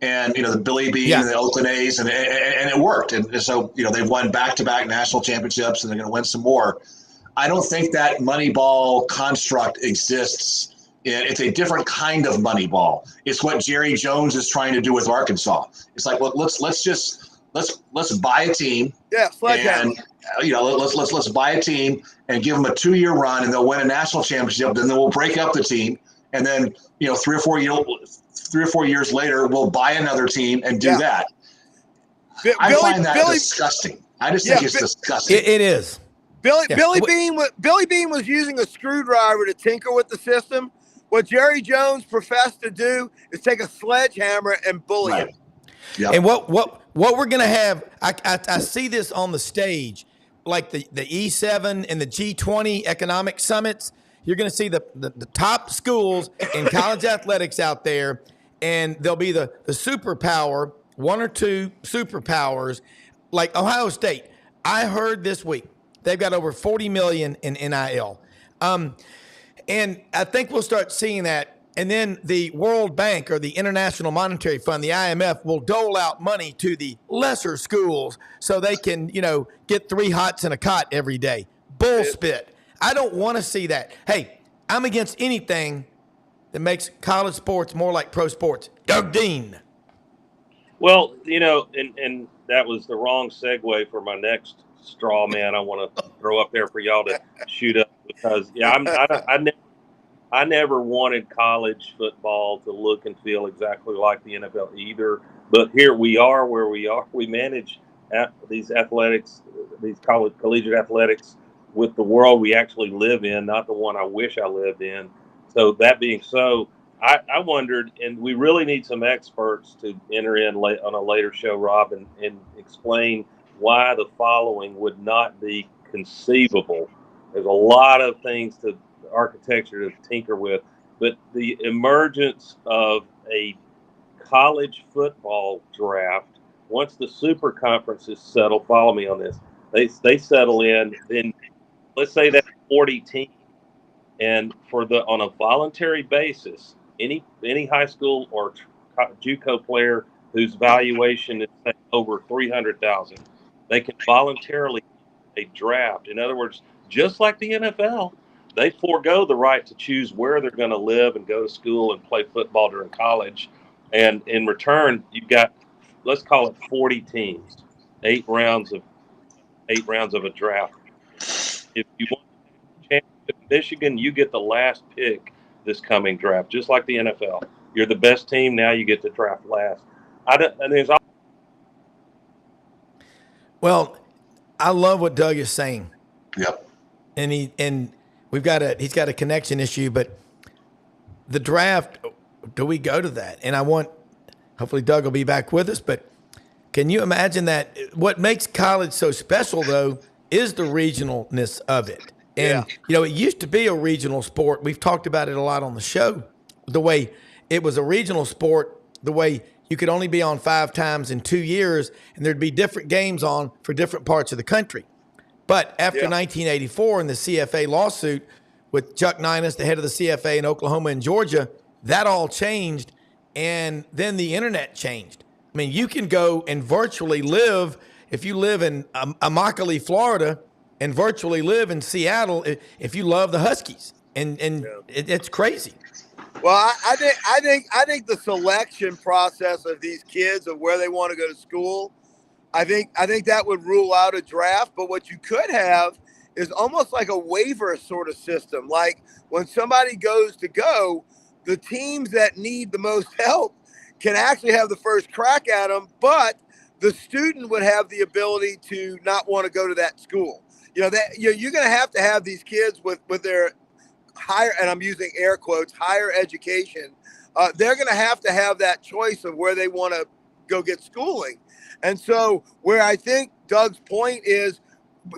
And, the Billy Bean and the Oakland A's, and it worked. And so, they've won back-to-back national championships, and they're going to win some more. I don't think that Moneyball construct exists. It's a different kind of Moneyball. It's what Jerry Jones is trying to do with Arkansas. It's like, well, let's buy a team. Yeah, and let's buy a team and give them a 2-year run, and they'll win a national championship. Then we'll break up the team, and then 3 or 4 years later, we'll buy another team and do that. I find that disgusting. I just think it's disgusting. It is. Billy Bean was using a screwdriver to tinker with the system. What Jerry Jones professed to do is take a sledgehammer and bully him. Yep. And what we're going to have, I see this on the stage, like the E7 and the G20 economic summits. You're going to see the top schools in college athletics out there, and there'll be the superpower, one or two superpowers, like Ohio State. I heard this week they've got over $40 million in NIL. And I think we'll start seeing that. And then the World Bank, or the International Monetary Fund, the IMF, will dole out money to the lesser schools so they can, get 3 hots and a cot every day. Bullspit. I don't want to see that. Hey, I'm against anything that makes college sports more like pro sports. Doug Dean. Well, and that was the wrong segue for my next straw man I want to throw up there for y'all to shoot up, because I never wanted college football to look and feel exactly like the NFL either. But here we are where we are. We manage these athletics, these collegiate athletics, with the world we actually live in, not the one I wish I lived in. So that being so, I wondered, and we really need some experts to enter in on a later show, Rob, and explain why the following would not be conceivable. There's a lot of things to architecture to tinker with, but the emergence of a college football draft, once the super conferences settle, follow me on this, they settle in, then let's say that's 40 teams, and on a voluntary basis, any high school or JUCO player whose valuation is over $300,000, they can voluntarily a draft. In other words, just like the NFL, they forego the right to choose where they're going to live and go to school and play football during college. And in return, you've got, let's call it 40 teams, 8 rounds of a draft. If you want to championship in Michigan, you get the last pick this coming draft, just like the NFL. You're the best team, now you get to draft last. Well, I love what Doug is saying. Yep. And he's got a connection issue, but the draft, do we go to that? And hopefully Doug will be back with us, but can you imagine that? What makes college so special, though, is the regionalness of it. And, it used to be a regional sport. We've talked about it a lot on the show, the way it was a regional sport, the way you could only be on 5 times in 2 years, and there'd be different games on for different parts of the country. But after 1984 and the CFA lawsuit with Chuck Ninus, the head of the CFA in Oklahoma and Georgia, that all changed, and then the internet changed. I mean, you can go and virtually live if you live in Immokalee, Florida, and virtually live in Seattle, if you love the Huskies, and it's crazy. Well, I think the selection process of these kids of where they want to go to school, I think that would rule out a draft. But what you could have is almost like a waiver sort of system. Like when somebody goes to go, the teams that need the most help can actually have the first crack at them, but the student would have the ability to not want to go to that school. You're going to have these kids with their higher, and I'm using air quotes, higher education. They're going to have that choice of where they want to go get schooling. And so where I think Doug's point is,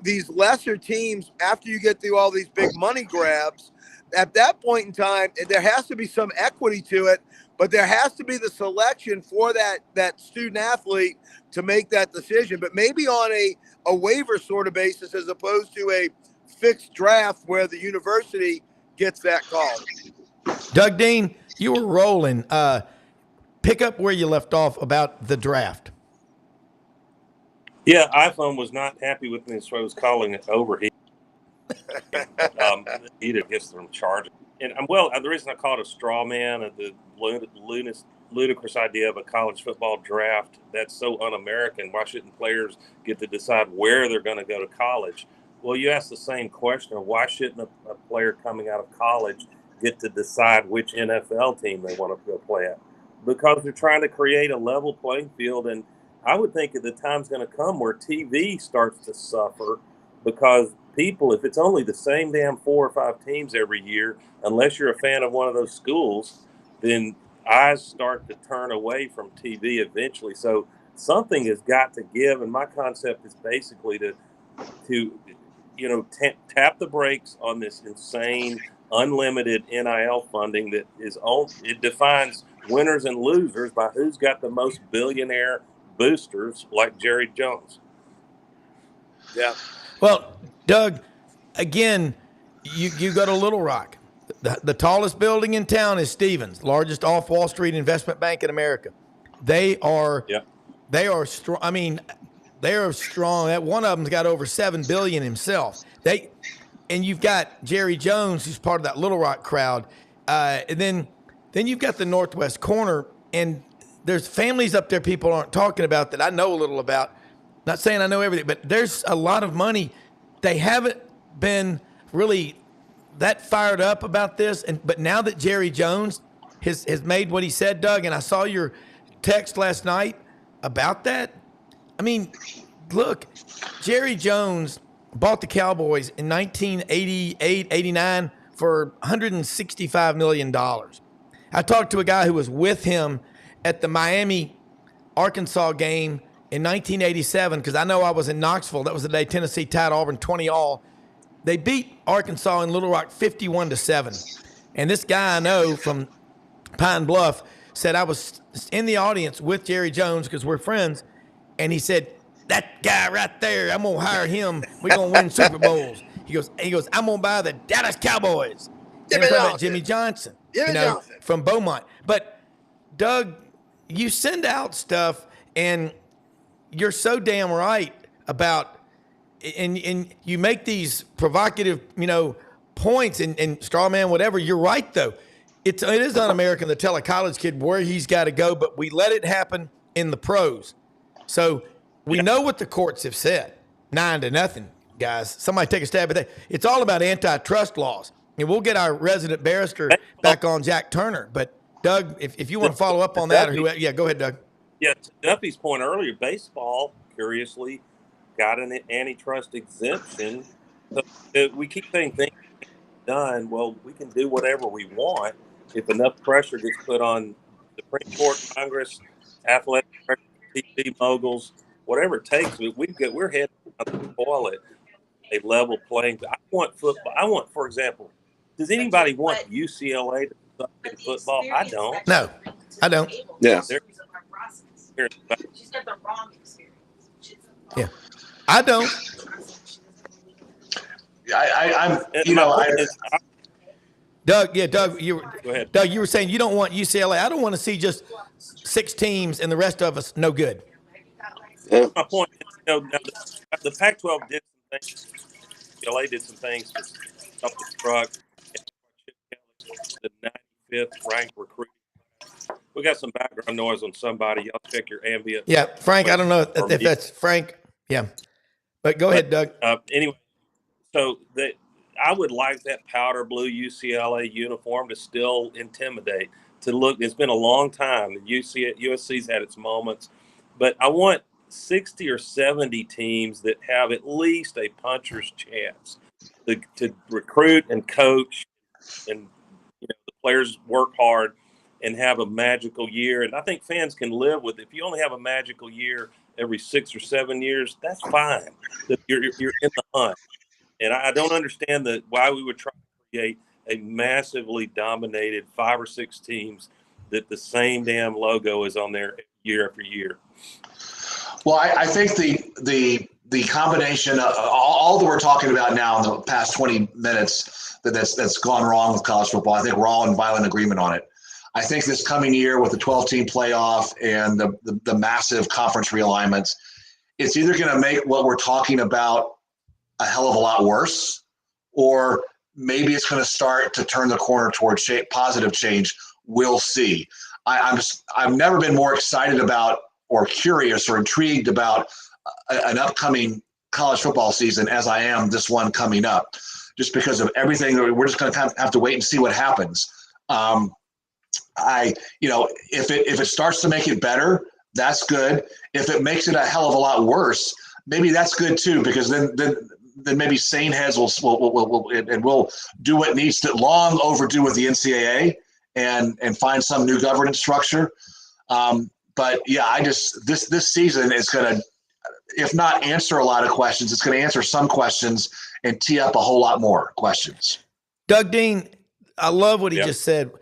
these lesser teams, after you get through all these big money grabs, at that point in time, there has to be some equity to it, but there has to be the selection for that student athlete to make that decision, but maybe on a waiver sort of basis, as opposed to a fixed draft where the university gets that call. Doug Dean, you were rolling. Pick up where you left off about the draft. Yeah, iPhone was not happy with me, so I was calling it overheat. Heat against them charging. And the reason I called it a straw man and the ludicrous idea of a college football draft, that's so un-American. Why shouldn't players get to decide where they're going to go to college? Well, you ask the same question of why shouldn't a player coming out of college get to decide which NFL team they want to go play at? Because they're trying to create a level playing field. And I would think that the time's going to come where TV starts to suffer because people, if it's only the same damn 4 or 5 teams every year, unless you're a fan of one of those schools, then eyes start to turn away from TV eventually. So something has got to give. And my concept is basically to tap the brakes on this insane, unlimited NIL funding that it defines winners and losers by who's got the most billionaire boosters like Jerry Jones. Yeah. Well, Doug, again, you go to Little Rock. The tallest building in town is Stevens, largest off-Wall Street investment bank in America. They are strong. I mean, they are strong. That one of them's got over $7 billion himself. And you've got Jerry Jones, who's part of that Little Rock crowd. And then you've got the Northwest corner, and there's families up there people aren't talking about that I know a little about. Not saying I know everything, but there's a lot of money. They haven't been really that fired up about this. But now that Jerry Jones has made what he said, Doug, and I saw your text last night about that. I mean, look, Jerry Jones bought the Cowboys in 1988, 89 for $165 million. I talked to a guy who was with him at the Miami, Arkansas game in 1987, because I know I was in Knoxville. That was the day Tennessee tied Auburn 20-all. They beat Arkansas in Little Rock 51-7. And this guy I know from Pine Bluff said I was in the audience with Jerry Jones because we're friends, and he said, that guy right there, I'm going to hire him. We're going to win Super Bowls. He goes, I'm going to buy the Dallas Cowboys. Jimmy Johnson, from Beaumont. But, Doug, you send out stuff, and you're so damn right about and you make these provocative, points and straw man, whatever. You're right, though. It is un-American to tell a college kid where he's got to go, but we let it happen in the pros. So we know what the courts have said. 9-0, guys. Somebody take a stab at that. It's all about antitrust laws. And we'll get our resident barrister back on, Jack Turner. But, Doug, if you want to follow up on that, go ahead, Doug. Yeah, to Duffy's point earlier, baseball, curiously, got an antitrust exemption. So we keep saying things done. Well, we can do whatever we want if enough pressure gets put on the Supreme Court, Congress, athletic TV moguls, whatever it takes. We're heading to the toilet, a level playing. I want football. For example, does anybody want UCLA to suck in football? I don't. No, I don't. Yeah. She's got the wrong experience. Yeah, I don't. Doug, Doug, go ahead. Doug, you were saying you don't want UCLA. I don't want to see just 6 teams and the rest of us no good. My point is, Now the Pac-12 did some things. UCLA did some things to stop the truck. The 95th ranked recruit. We got some background noise on somebody. Y'all check your ambient. Yeah, Frank, I don't know if that's Frank. Yeah, but go ahead, Doug. Anyway, so I would like that powder blue UCLA uniform to still intimidate. To look, it's been a long time. USC's had its moments, but I want 60 or 70 teams that have at least a puncher's chance to recruit and coach, and the players work hard and have a magical year. And I think fans can live with it. If you only have a magical year every 6 or 7 years, that's fine. You're in the hunt. And I don't understand why we would try to create a massively dominated 5 or 6 teams that the same damn logo is on there year after year. Well, I think the combination of all that we're talking about now in the past 20 minutes that's gone wrong with college football, I think we're all in violent agreement on it. I think this coming year with the 12-team playoff and the massive conference realignments, it's either going to make what we're talking about a hell of a lot worse, or maybe it's going to start to turn the corner towards positive change. We'll see. I've never been more excited about or curious or intrigued about an upcoming college football season as I am this one coming up, just because of everything. We're just going to have to wait and see what happens. If it starts to make it better, that's good. If it makes it a hell of a lot worse, maybe that's good too, because then maybe sane heads will do what needs to long overdue with the NCAA and find some new governance structure. But yeah, this season is going to, if not answer a lot of questions, it's going to answer some questions and tee up a whole lot more questions. Doug Dean, I love what he just said.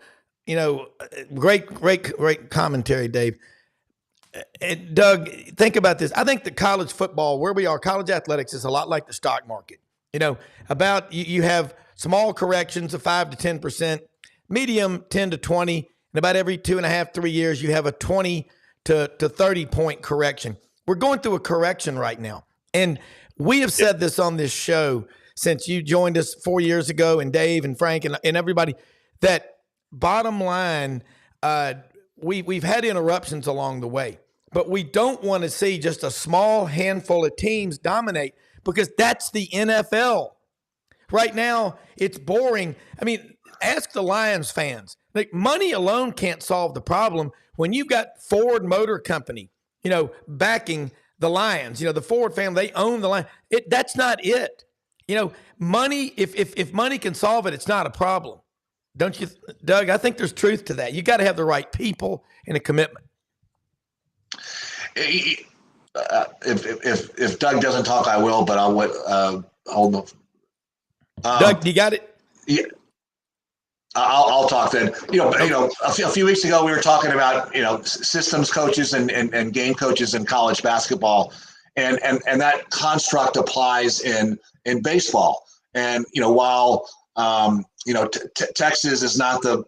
Great commentary, Dave. And Doug, think about this. I think the college football, where we are, college athletics is a lot like the stock market. You have small corrections of 5 to 10%, medium 10 to 20, and about every 2.5, 3 years, you have a 20 to 30 point correction. We're going through a correction right now. And we have said this on this show since you joined us 4 years ago, and Dave and Frank and everybody, that bottom line, we've had interruptions along the way, but we don't want to see just a small handful of teams dominate, because that's the NFL. Right now, it's boring. I mean, ask the Lions fans. Like, money alone can't solve the problem. When you've got Ford Motor Company, backing the Lions, the Ford family, they own the Lions. That's not it. Money, if money can solve it, it's not a problem. Don't you, Doug? I think there's truth to that. You got to have the right people and a commitment. If Doug doesn't talk, I will, but I'll hold on. Doug, you got it? Yeah. I'll talk then. A few weeks ago, we were talking about, systems coaches and game coaches in college basketball. And that construct applies in baseball. And, while, Texas is not the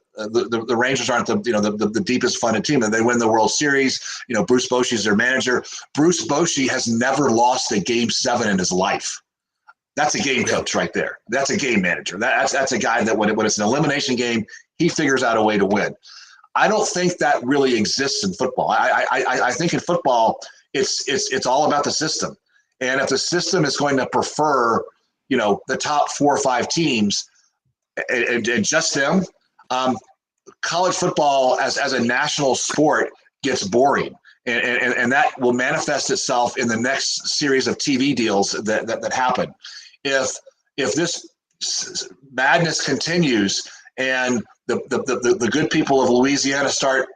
Rangers aren't the deepest funded team, and they win the World Series. Bruce Bochy is their manager. Bruce Bochy has never lost a Game 7 in his life. That's a game coach right there. That's a game manager. That's a guy that when it's an elimination game, he figures out a way to win. I don't think that really exists in football. I think in football, it's all about the system. And if the system is going to prefer, the top 4 or 5 teams and just them, college football as a national sport gets boring. And that will manifest itself in the next series of TV deals that happen. If this madness continues and the good people of Louisiana start,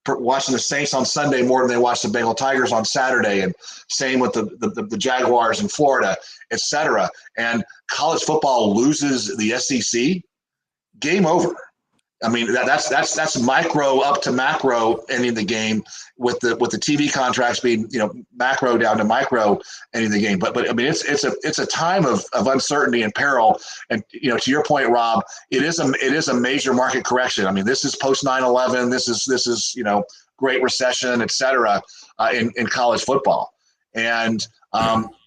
watching the Saints on Sunday more than they watch the Bengal Tigers on Saturday, and same with the Jaguars in Florida, et cetera, and college football loses the SEC, game over. I mean, that's micro up to macro ending the game, with the TV contracts being, macro down to micro ending the game. But I mean, it's a time of uncertainty and peril. And, to your point, Rob, it is a major market correction. I mean, this is post 9/11. This is Great Recession, et cetera, in college football. And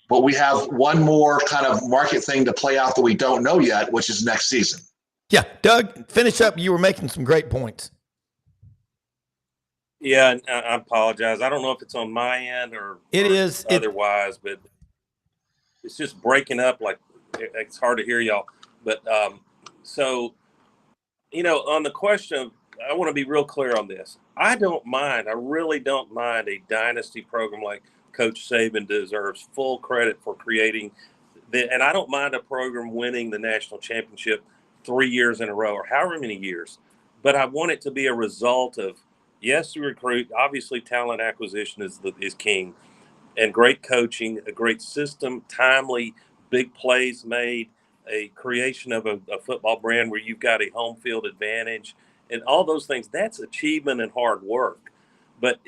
but we have one more kind of market thing to play out that we don't know yet, which is next season. Yeah, Doug, finish up. You were making some great points. Yeah, I apologize. I don't know if it's on my end or otherwise, but it's just breaking up. Like it's hard to hear y'all. But so, on the question, I want to be real clear on this. I really don't mind a dynasty program like Coach Saban deserves full credit for creating. And I don't mind a program winning the national championship 3 years in a row or however many years. But I want it to be a result of, yes, we recruit. Obviously, talent acquisition is king, and great coaching, a great system, timely, big plays made, a creation of a football brand where you've got a home field advantage, and all those things. That's achievement and hard work. But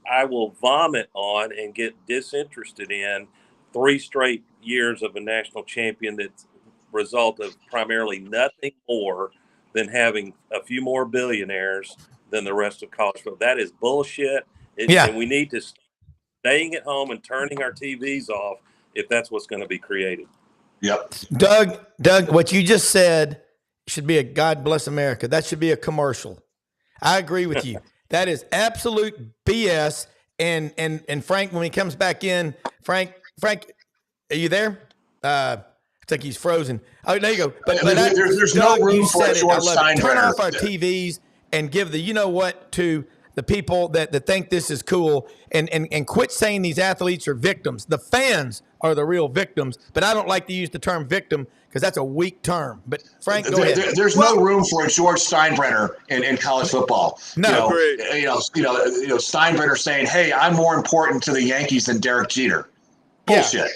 I will vomit on and get disinterested in 3 straight years of a national champion that's result of primarily nothing more than having a few more billionaires than the rest of college football. That is bullshit. And we need to staying at home and turning our TVs off if that's what's going to be created. Yep. Doug, what you just said should be a God Bless America. That should be a commercial. I agree with you. That is absolute BS. And Frank, when he comes back in, Frank, are you there? I think he's frozen. Oh, there you go. But there's Doug, no room for a George Steinbrenner. Turn off our TVs and give the to the people that think this is cool, and quit saying these athletes are victims. The fans are the real victims, but I don't like to use the term victim because that's a weak term. But Frank, go ahead. There's no room for a George Steinbrenner in college football. No, Steinbrenner saying, "Hey, I'm more important to the Yankees than Derek Jeter." Bullshit. Yeah.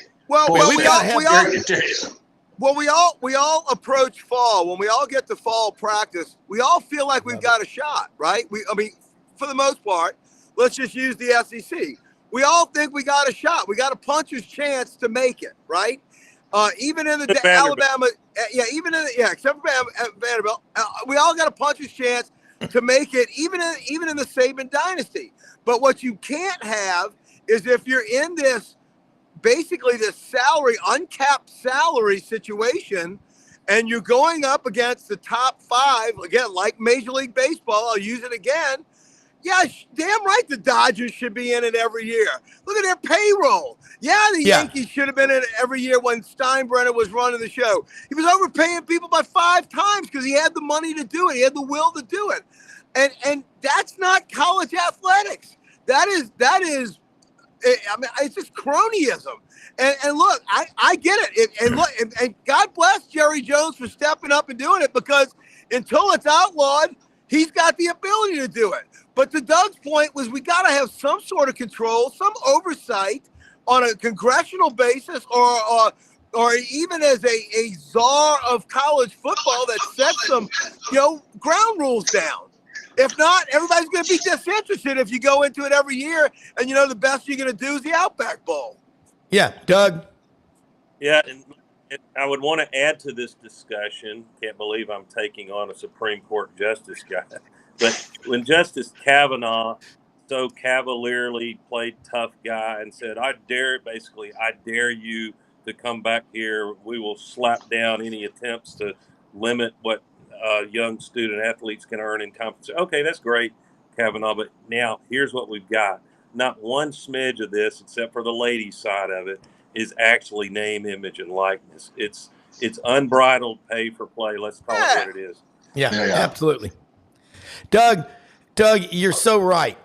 Well, we all approach fall. When we all get to fall practice, we all feel like we've got a shot, right? For the most part, let's just use the SEC. We all think we got a shot. We got a puncher's chance to make it, right? Even in the Alabama, except for Vanderbilt, we all got a puncher's chance to make it, even in the Saban dynasty. But what you can't have is if you're in this, basically this uncapped salary situation, and you're going up against the top 5, again, like Major League Baseball, I'll use it again. Yeah, damn right the Dodgers should be in it every year. Look at their payroll. Yeah, the Yankees should have been in it every year when Steinbrenner was running the show. He was overpaying people by 5 times because he had the money to do it. He had the will to do it. And that's not college athletics. That is it's just cronyism. And look, I get it. And look, and God bless Jerry Jones for stepping up and doing it, because until it's outlawed, he's got the ability to do it. But to Doug's point was, we got to have some sort of control, some oversight on a congressional basis, or even as a czar of college football that sets some, ground rules down. If not, everybody's going to be disinterested if you go into it every year and the best you're going to do is the Outback Bowl. Yeah, Doug. Yeah, and I would want to add to this discussion. Can't believe I'm taking on a Supreme Court justice guy. But when Justice Kavanaugh so cavalierly played tough guy and said, I dare you to come back here. We will slap down any attempts to limit what young student athletes can earn in compensation. Okay, that's great, Kavanaugh. But now here's what we've got. Not one smidge of this, except for the ladies' side of it, is actually name, image, and likeness. It's unbridled pay for play. Let's call it what it is. Yeah, absolutely. Doug, you're so right.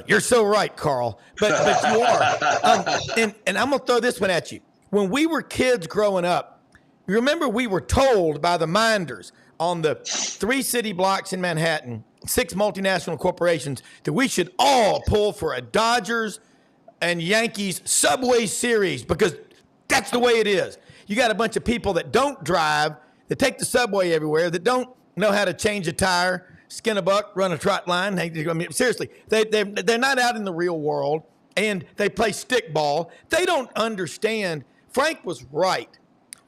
You're so right, Carl. But you are. And I'm going to throw this one at you. When we were kids growing up, remember we were told by the minders on the 3 city blocks in Manhattan, 6 multinational corporations, that we should all pull for a Dodgers and Yankees Subway Series, because that's the way it is. You got a bunch of people that don't drive, that take the subway everywhere, that don't know how to change a tire, skin a buck, run a trot line. I mean, seriously, they're not out in the real world, and they play stickball. They don't understand. Frank was right.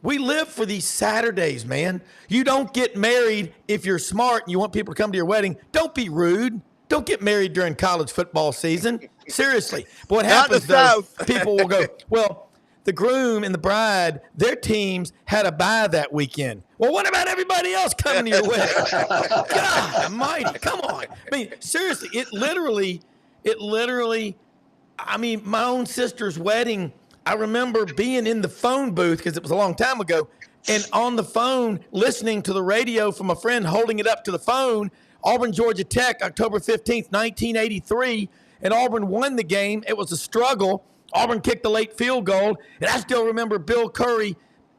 We live for these Saturdays, man. You don't get married if you're smart and you want people to come to your wedding. Don't be rude. Don't get married during college football season. Seriously. But what Not in happens, the though, South. people will go, well, the groom and the bride, their teams had a bye that weekend. Well, what about everybody else coming to your wedding? God almighty, come on. I mean, seriously, it literally, I mean, my own sister's wedding, I remember being in the phone booth because it was a long time ago, and on the phone listening to the radio from a friend holding it up to the phone, Auburn, Georgia Tech, October 15th, 1983, and Auburn won the game. It was a struggle. Auburn kicked the late field goal, and I still remember Bill Curry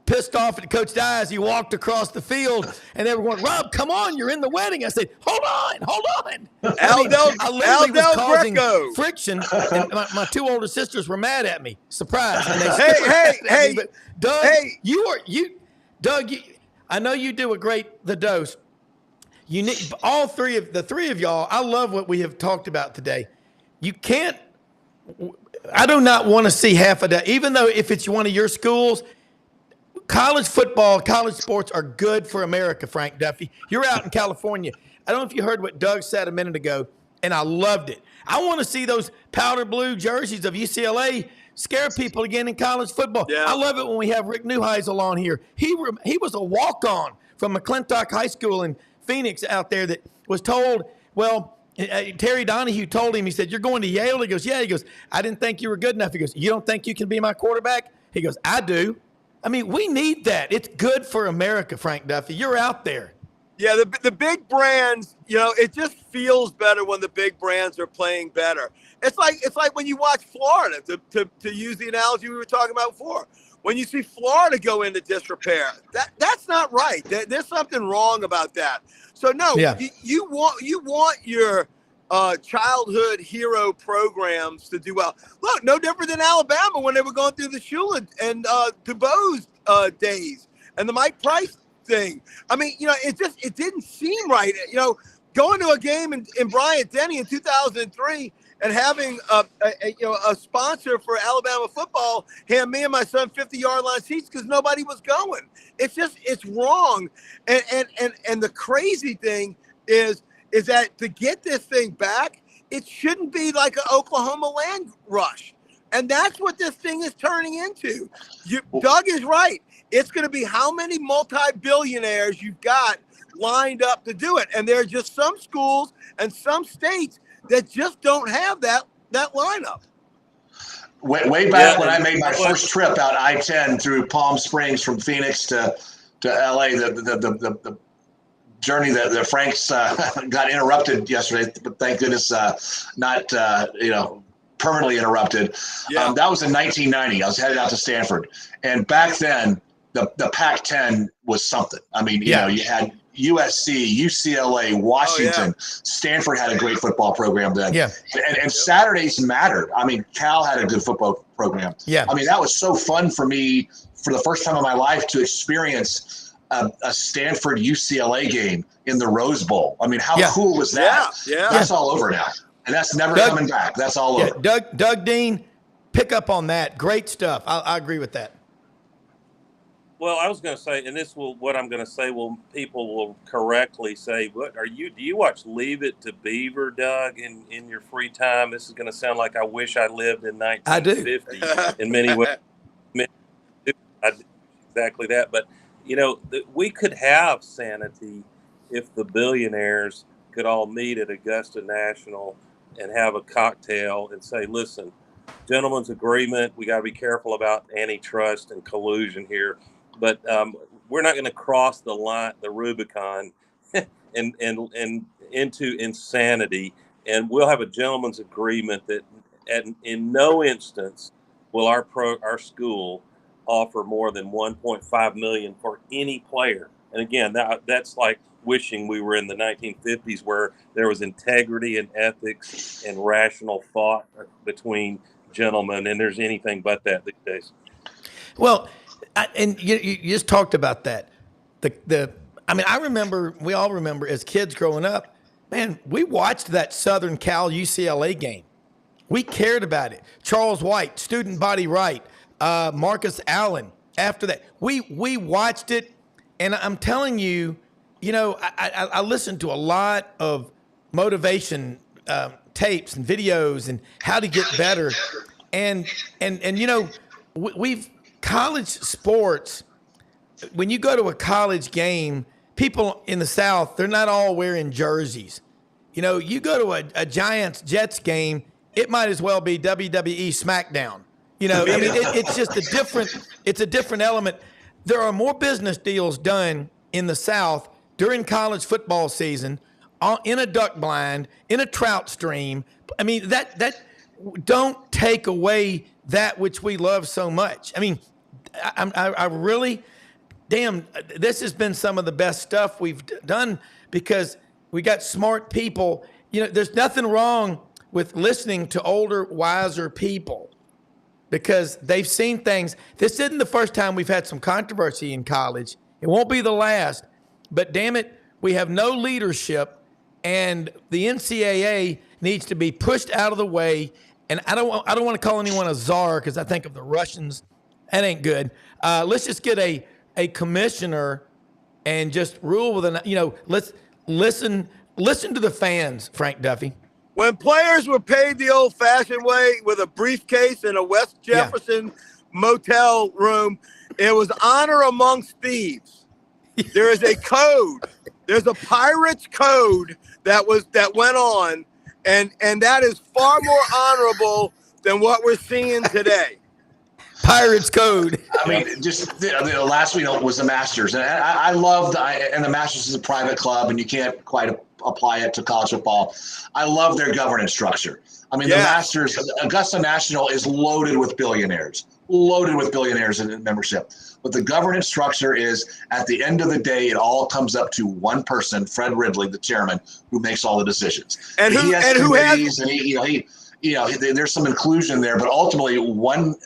pissed off at Coach Dye as he walked across the field, and they were going, Rob, come on, you're in the wedding. I said, hold on. I literally was causing Greco. friction, and my two older sisters were mad at me. Surprise. And they Hey, but Doug, hey. Doug, I know you do a great The Dose. You need the three of y'all. I love what we have talked about today. You can't. I do not want to see half of that, even though if it's one of your schools. College football, college sports are good for America, Frank Duffy. You're out in California. I don't know if you heard what Doug said a minute ago, and I loved it. I want to see those powder blue jerseys of UCLA scare people again in college football. Yeah. I love it when we have Rick Neuheisel on here. He was a walk-on from McClintock High School in Phoenix out there that was told, well, Terry Donahue told him, he said, you're going to Yale? He goes, yeah. He goes, I didn't think you were good enough. He goes, you don't think you can be my quarterback? He goes, I do. I mean, we need that. It's good for America, Frank Duffy. You're out there. Yeah, the big brands, it just feels better when the big brands are playing better. It's like when you watch Florida, to use the analogy we were talking about before. When you see Florida go into disrepair, that's not right. There's something wrong about that. So no, you want your childhood hero programs to do well. Look, no different than Alabama when they were going through the Shula and DuBose days and the Mike Price thing. I mean, it didn't seem right. Going to a game in Bryant-Denny in 2003 and having a sponsor for Alabama football hand me and my son 50-yard line seats because nobody was going. It's wrong. And the crazy thing is that to get this thing back, it shouldn't be like an Oklahoma land rush. And that's what this thing is turning into. Doug is right. It's going to be how many multi-billionaires you've got lined up to do it. And there are just some schools and some states that just don't have that lineup. Way back when I made my first trip out I-10 through Palm Springs from Phoenix to LA, the journey that Frank's got interrupted yesterday, but thank goodness not permanently interrupted. Yeah. That was in 1990. I was headed out to Stanford, and back then the Pac-10 was something. I mean, you had USC, UCLA, Washington, Stanford had a great football program then. Yeah. And Saturdays mattered. I mean, Cal had a good football program. Yeah. I mean, that was so fun for me for the first time in my life to experience a Stanford UCLA game in the Rose Bowl. I mean, how cool was that? Yeah. That's all over now. And that's never coming back. That's all over. Doug Dean, pick up on that. Great stuff. I agree with that. Well, I was going to say, and what I'm going to say people will correctly say, do you watch Leave It to Beaver, Doug, in your free time? This is going to sound like I wish I lived in 1950 in many ways. I do exactly that. But, we could have sanity if the billionaires could all meet at Augusta National and have a cocktail and say, listen, gentlemen's agreement, we got to be careful about antitrust and collusion here. But we're not going to cross the line, the Rubicon, and into insanity. And we'll have a gentleman's agreement that, in no instance, will our school offer more than $1.5 million for any player. And again, that's like wishing we were in the 1950s, where there was integrity and ethics and rational thought between gentlemen, and there's anything but that these days. Well. And you just talked about that. I remember, we all remember as kids growing up, man, we watched that Southern Cal UCLA game. We cared about it. Charles White, student body right, Marcus Allen. After that, we watched it, and I'm telling you, I listened to a lot of motivation tapes and videos and how to get better. And you know, we've college sports. When you go to a college game, people in the South, they're not all wearing jerseys. You know, you go to a Giants Jets game, it might as well be WWE SmackDown. You know, I mean, it's just a different element. There are more business deals done in the South during college football season, in a duck blind, in a trout stream. I mean, that don't take away that which we love so much. I mean, I really, damn, this has been some of the best stuff we've done because we got smart people. You know, there's nothing wrong with listening to older, wiser people because they've seen things. This isn't the first time we've had some controversy in college. It won't be the last, but damn it, we have no leadership and the NCAA needs to be pushed out of the way. And I don't want to call anyone a czar because I think of the Russians. That ain't good. Let's just get a commissioner and just rule with an, you know, let's listen to the fans, Frank Duffy. When players were paid the old-fashioned way with a briefcase in a West Jefferson motel room, it was honor amongst thieves. There is a code. There's a pirate's code that went on, and that is far more honorable than what we're seeing today. Pirates code. I mean, just the last week was the Masters, and I loved. And the Masters is a private club, and you can't quite apply it to college football. I love their governance structure. I mean, the Masters, Augusta National is loaded with billionaires in membership. But the governance structure is, at the end of the day, it all comes up to one person, Fred Ridley, the chairman, who makes all the decisions. And there's some inclusion there, but ultimately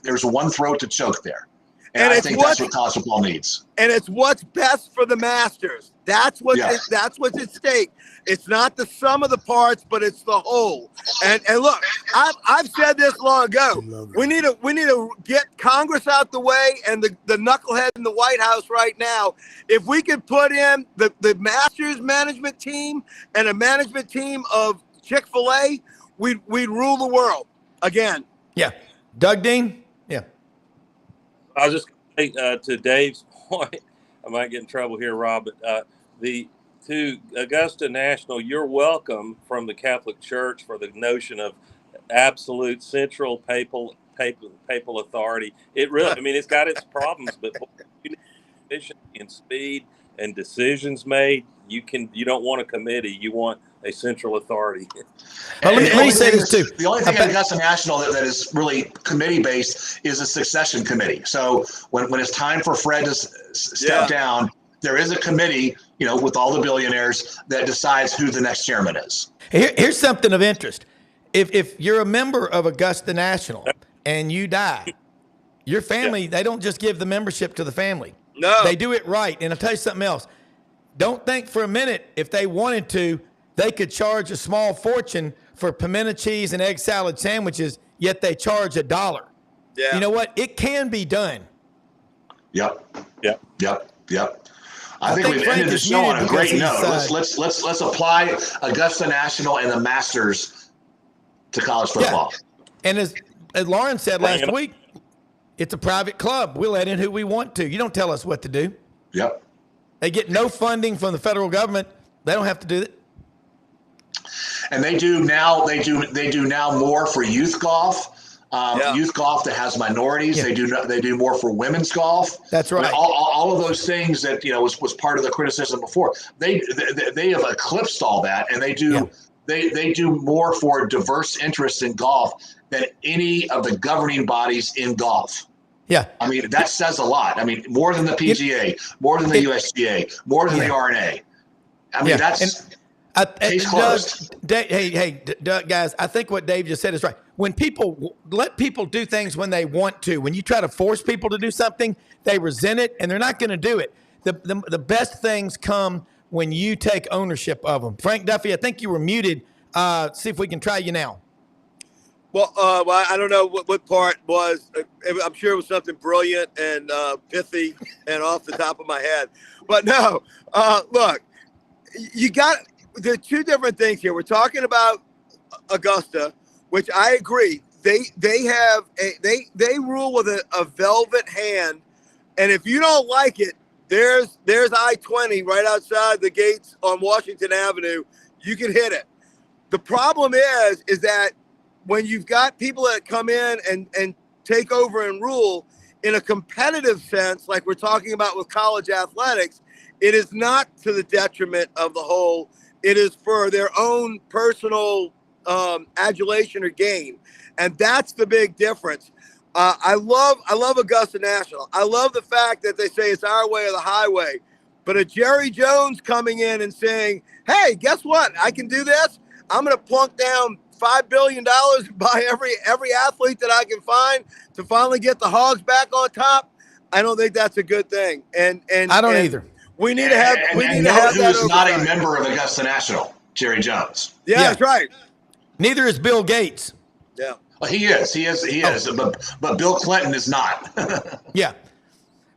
there's one throat to choke there. And I think that's what college football needs. And it's what's best for the Masters. That's what's at stake. It's not the sum of the parts, but it's the whole. And look, I've said this long ago. We need to get Congress out the way and the knucklehead in the White House right now. If we could put in the Masters management team and a management team of Chick-fil-A, we'd rule the world again. Yeah. Doug Dean? Yeah. I was just going to say to Dave's point, I might get in trouble here, Rob, but to Augusta National, you're welcome from the Catholic Church for the notion of absolute central papal authority. It really, I mean, it's got its problems, but you need efficiency and speed and decisions made. You don't want a committee. You want a central authority. Let me say this too. The only thing at Augusta National that is really committee based is a succession committee. So when it's time for Fred to step down, there is a committee, with all the billionaires that decides who the next chairman is. Here's something of interest. If you're a member of Augusta National and you die, your family, they don't just give the membership to the family. No. They do it right. And I'll tell you something else. Don't think for a minute if they wanted to, they could charge a small fortune for pimento cheese and egg salad sandwiches, yet they charge $1. Yeah. You know what? It can be done. Yep. I think we've ended the show on a great note. Let's apply Augusta National and the Masters to college football. Yeah. And as Lauren said last week, it's a private club. We'll let in who we want to. You don't tell us what to do. Yep. They get no funding from the federal government. They don't have to do it. And they do now. They do now more for youth golf. Youth golf that has minorities. Yeah. They do more for women's golf. That's right. All of those things that was part of the criticism before. They have eclipsed all that, and they do more for diverse interests in golf than any of the governing bodies in golf. Yeah. I mean, that says a lot. I mean, more than the PGA, more than the USGA, more than the RNA. I mean, that's case closed. Doug, guys, I think what Dave just said is right. When people let people do things when they want to, when you try to force people to do something, they resent it and they're not going to do it. The best things come when you take ownership of them. Frank Duffy, I think you were muted. See if we can try you now. Well, I don't know what part was. I'm sure it was something brilliant and pithy and off the top of my head. But no, look, there are two different things here. We're talking about Augusta, which I agree, they rule with a velvet hand, and if you don't like it, there's I-20 right outside the gates on Washington Avenue. You can hit it. The problem is that when you've got people that come in and take over and rule in a competitive sense, like we're talking about with college athletics, it is not to the detriment of the whole. It is for their own personal adulation or gain. And that's the big difference. I love Augusta National. I love the fact that they say it's our way or the highway. But a Jerry Jones coming in and saying, hey, guess what? I can do this. I'm going to plunk down $5 billion by every athlete that I can find to finally get the Hogs back on top. I don't think that's a good thing. And I don't either. We need to have that. Who's not a member of Augusta National? Jerry Jones. Yeah, that's right. Neither is Bill Gates. Yeah. Well, he is. But Bill Clinton is not. Yeah.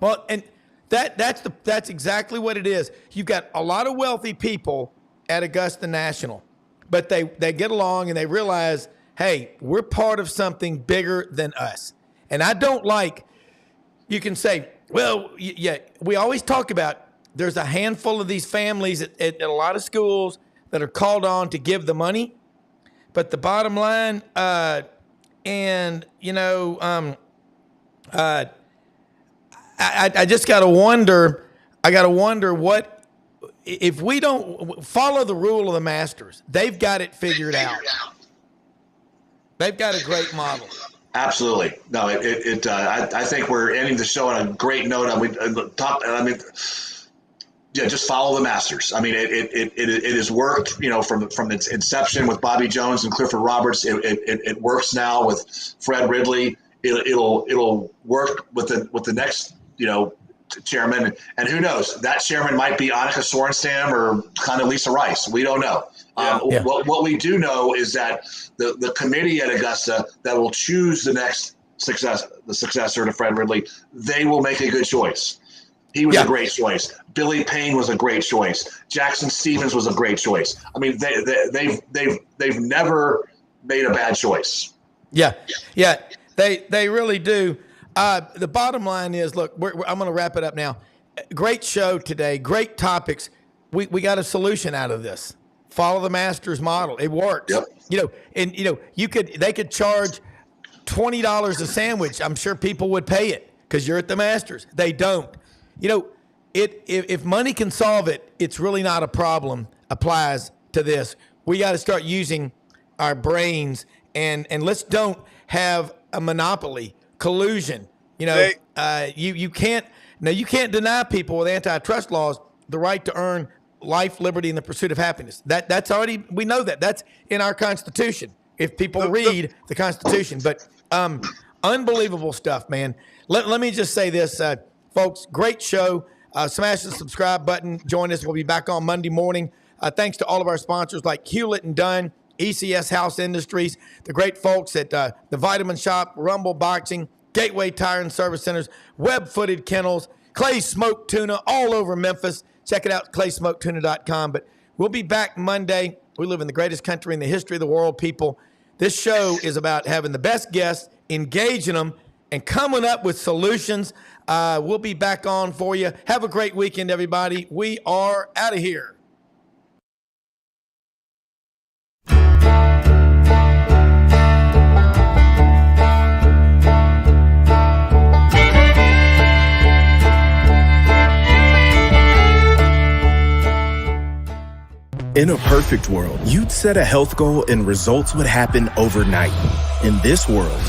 Well, and that's exactly what it is. You've got a lot of wealthy people at Augusta National, but they get along and they realize, hey, we're part of something bigger than us. And I don't like, you can say, well, yeah, we always talk about there's a handful of these families at a lot of schools that are called on to give the money. But the bottom line, I just got to wonder. I got to wonder what if we don't follow the rule of the masters. They've got it figured out. They've got a great model. Absolutely. No, I think we're ending the show on a great note. Just follow the masters. I mean, it has worked, from its inception with Bobby Jones and Clifford Roberts. It works now with Fred Ridley. It'll work with the next, chairman. And who knows? That chairman might be Annika Sorenstam or Condoleezza Rice. We don't know. Yeah. What we do know is that the committee at Augusta that will choose the next successor to Fred Ridley, they will make a good choice. He was a great choice. Billy Payne was a great choice. Jackson Stevens was a great choice. I mean, they've never made a bad choice. Yeah. They really do. The bottom line is, look, I'm going to wrap it up now. Great show today. Great topics. We got a solution out of this. Follow the Masters model. It works. Yep. They could charge $20 a sandwich. I'm sure people would pay it because you're at the Masters. They don't. If money can solve it, it's really not a problem. Applies to this. We got to start using our brains and let's don't have a monopoly, collusion. You can't deny people with antitrust laws the right to earn life, liberty, and the pursuit of happiness. That's already, we know that. That's in our Constitution. If people read the Constitution, but unbelievable stuff, man. Let me just say this, folks. Great show. Smash the subscribe button. Join us. We'll be back on Monday morning. Thanks to all of our sponsors like Hewlett and Dunn, ECS House Industries, the great folks at the Vitamin Shop, Rumble Boxing, Gateway Tire and Service Centers, Web-Footed Kennels, Clay's Smoked Tuna all over Memphis. Check it out, claysmoketuna.com. But we'll be back Monday. We live in the greatest country in the history of the world, people. This show is about having the best guests, engaging them, and coming up with solutions. We'll be back on for you. Have a great weekend, everybody. We are out of here. In a perfect world, you'd set a health goal and results would happen overnight. In this world,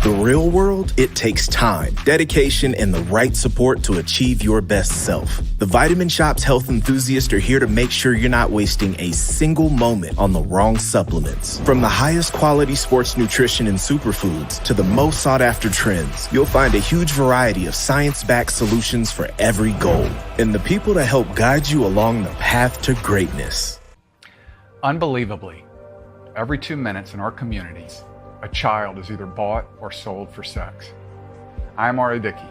the real world, it takes time, dedication, and the right support to achieve your best self. The Vitamin Shop's health enthusiasts are here to make sure you're not wasting a single moment on the wrong supplements. From the highest quality sports nutrition and superfoods to the most sought after trends, you'll find a huge variety of science-backed solutions for every goal. And the people to help guide you along the path to greatness. Unbelievably, every 2 minutes in our communities, a child is either bought or sold for sex. I am Ari Dickey,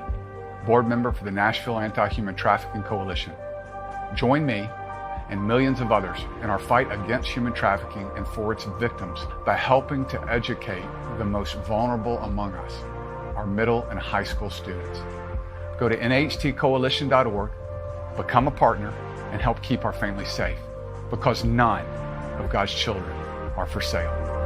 board member for the Nashville Anti-Human Trafficking Coalition. Join me and millions of others in our fight against human trafficking and for its victims by helping to educate the most vulnerable among us, our middle and high school students. Go to nhtcoalition.org, become a partner, and help keep our families safe, because none of God's children are for sale.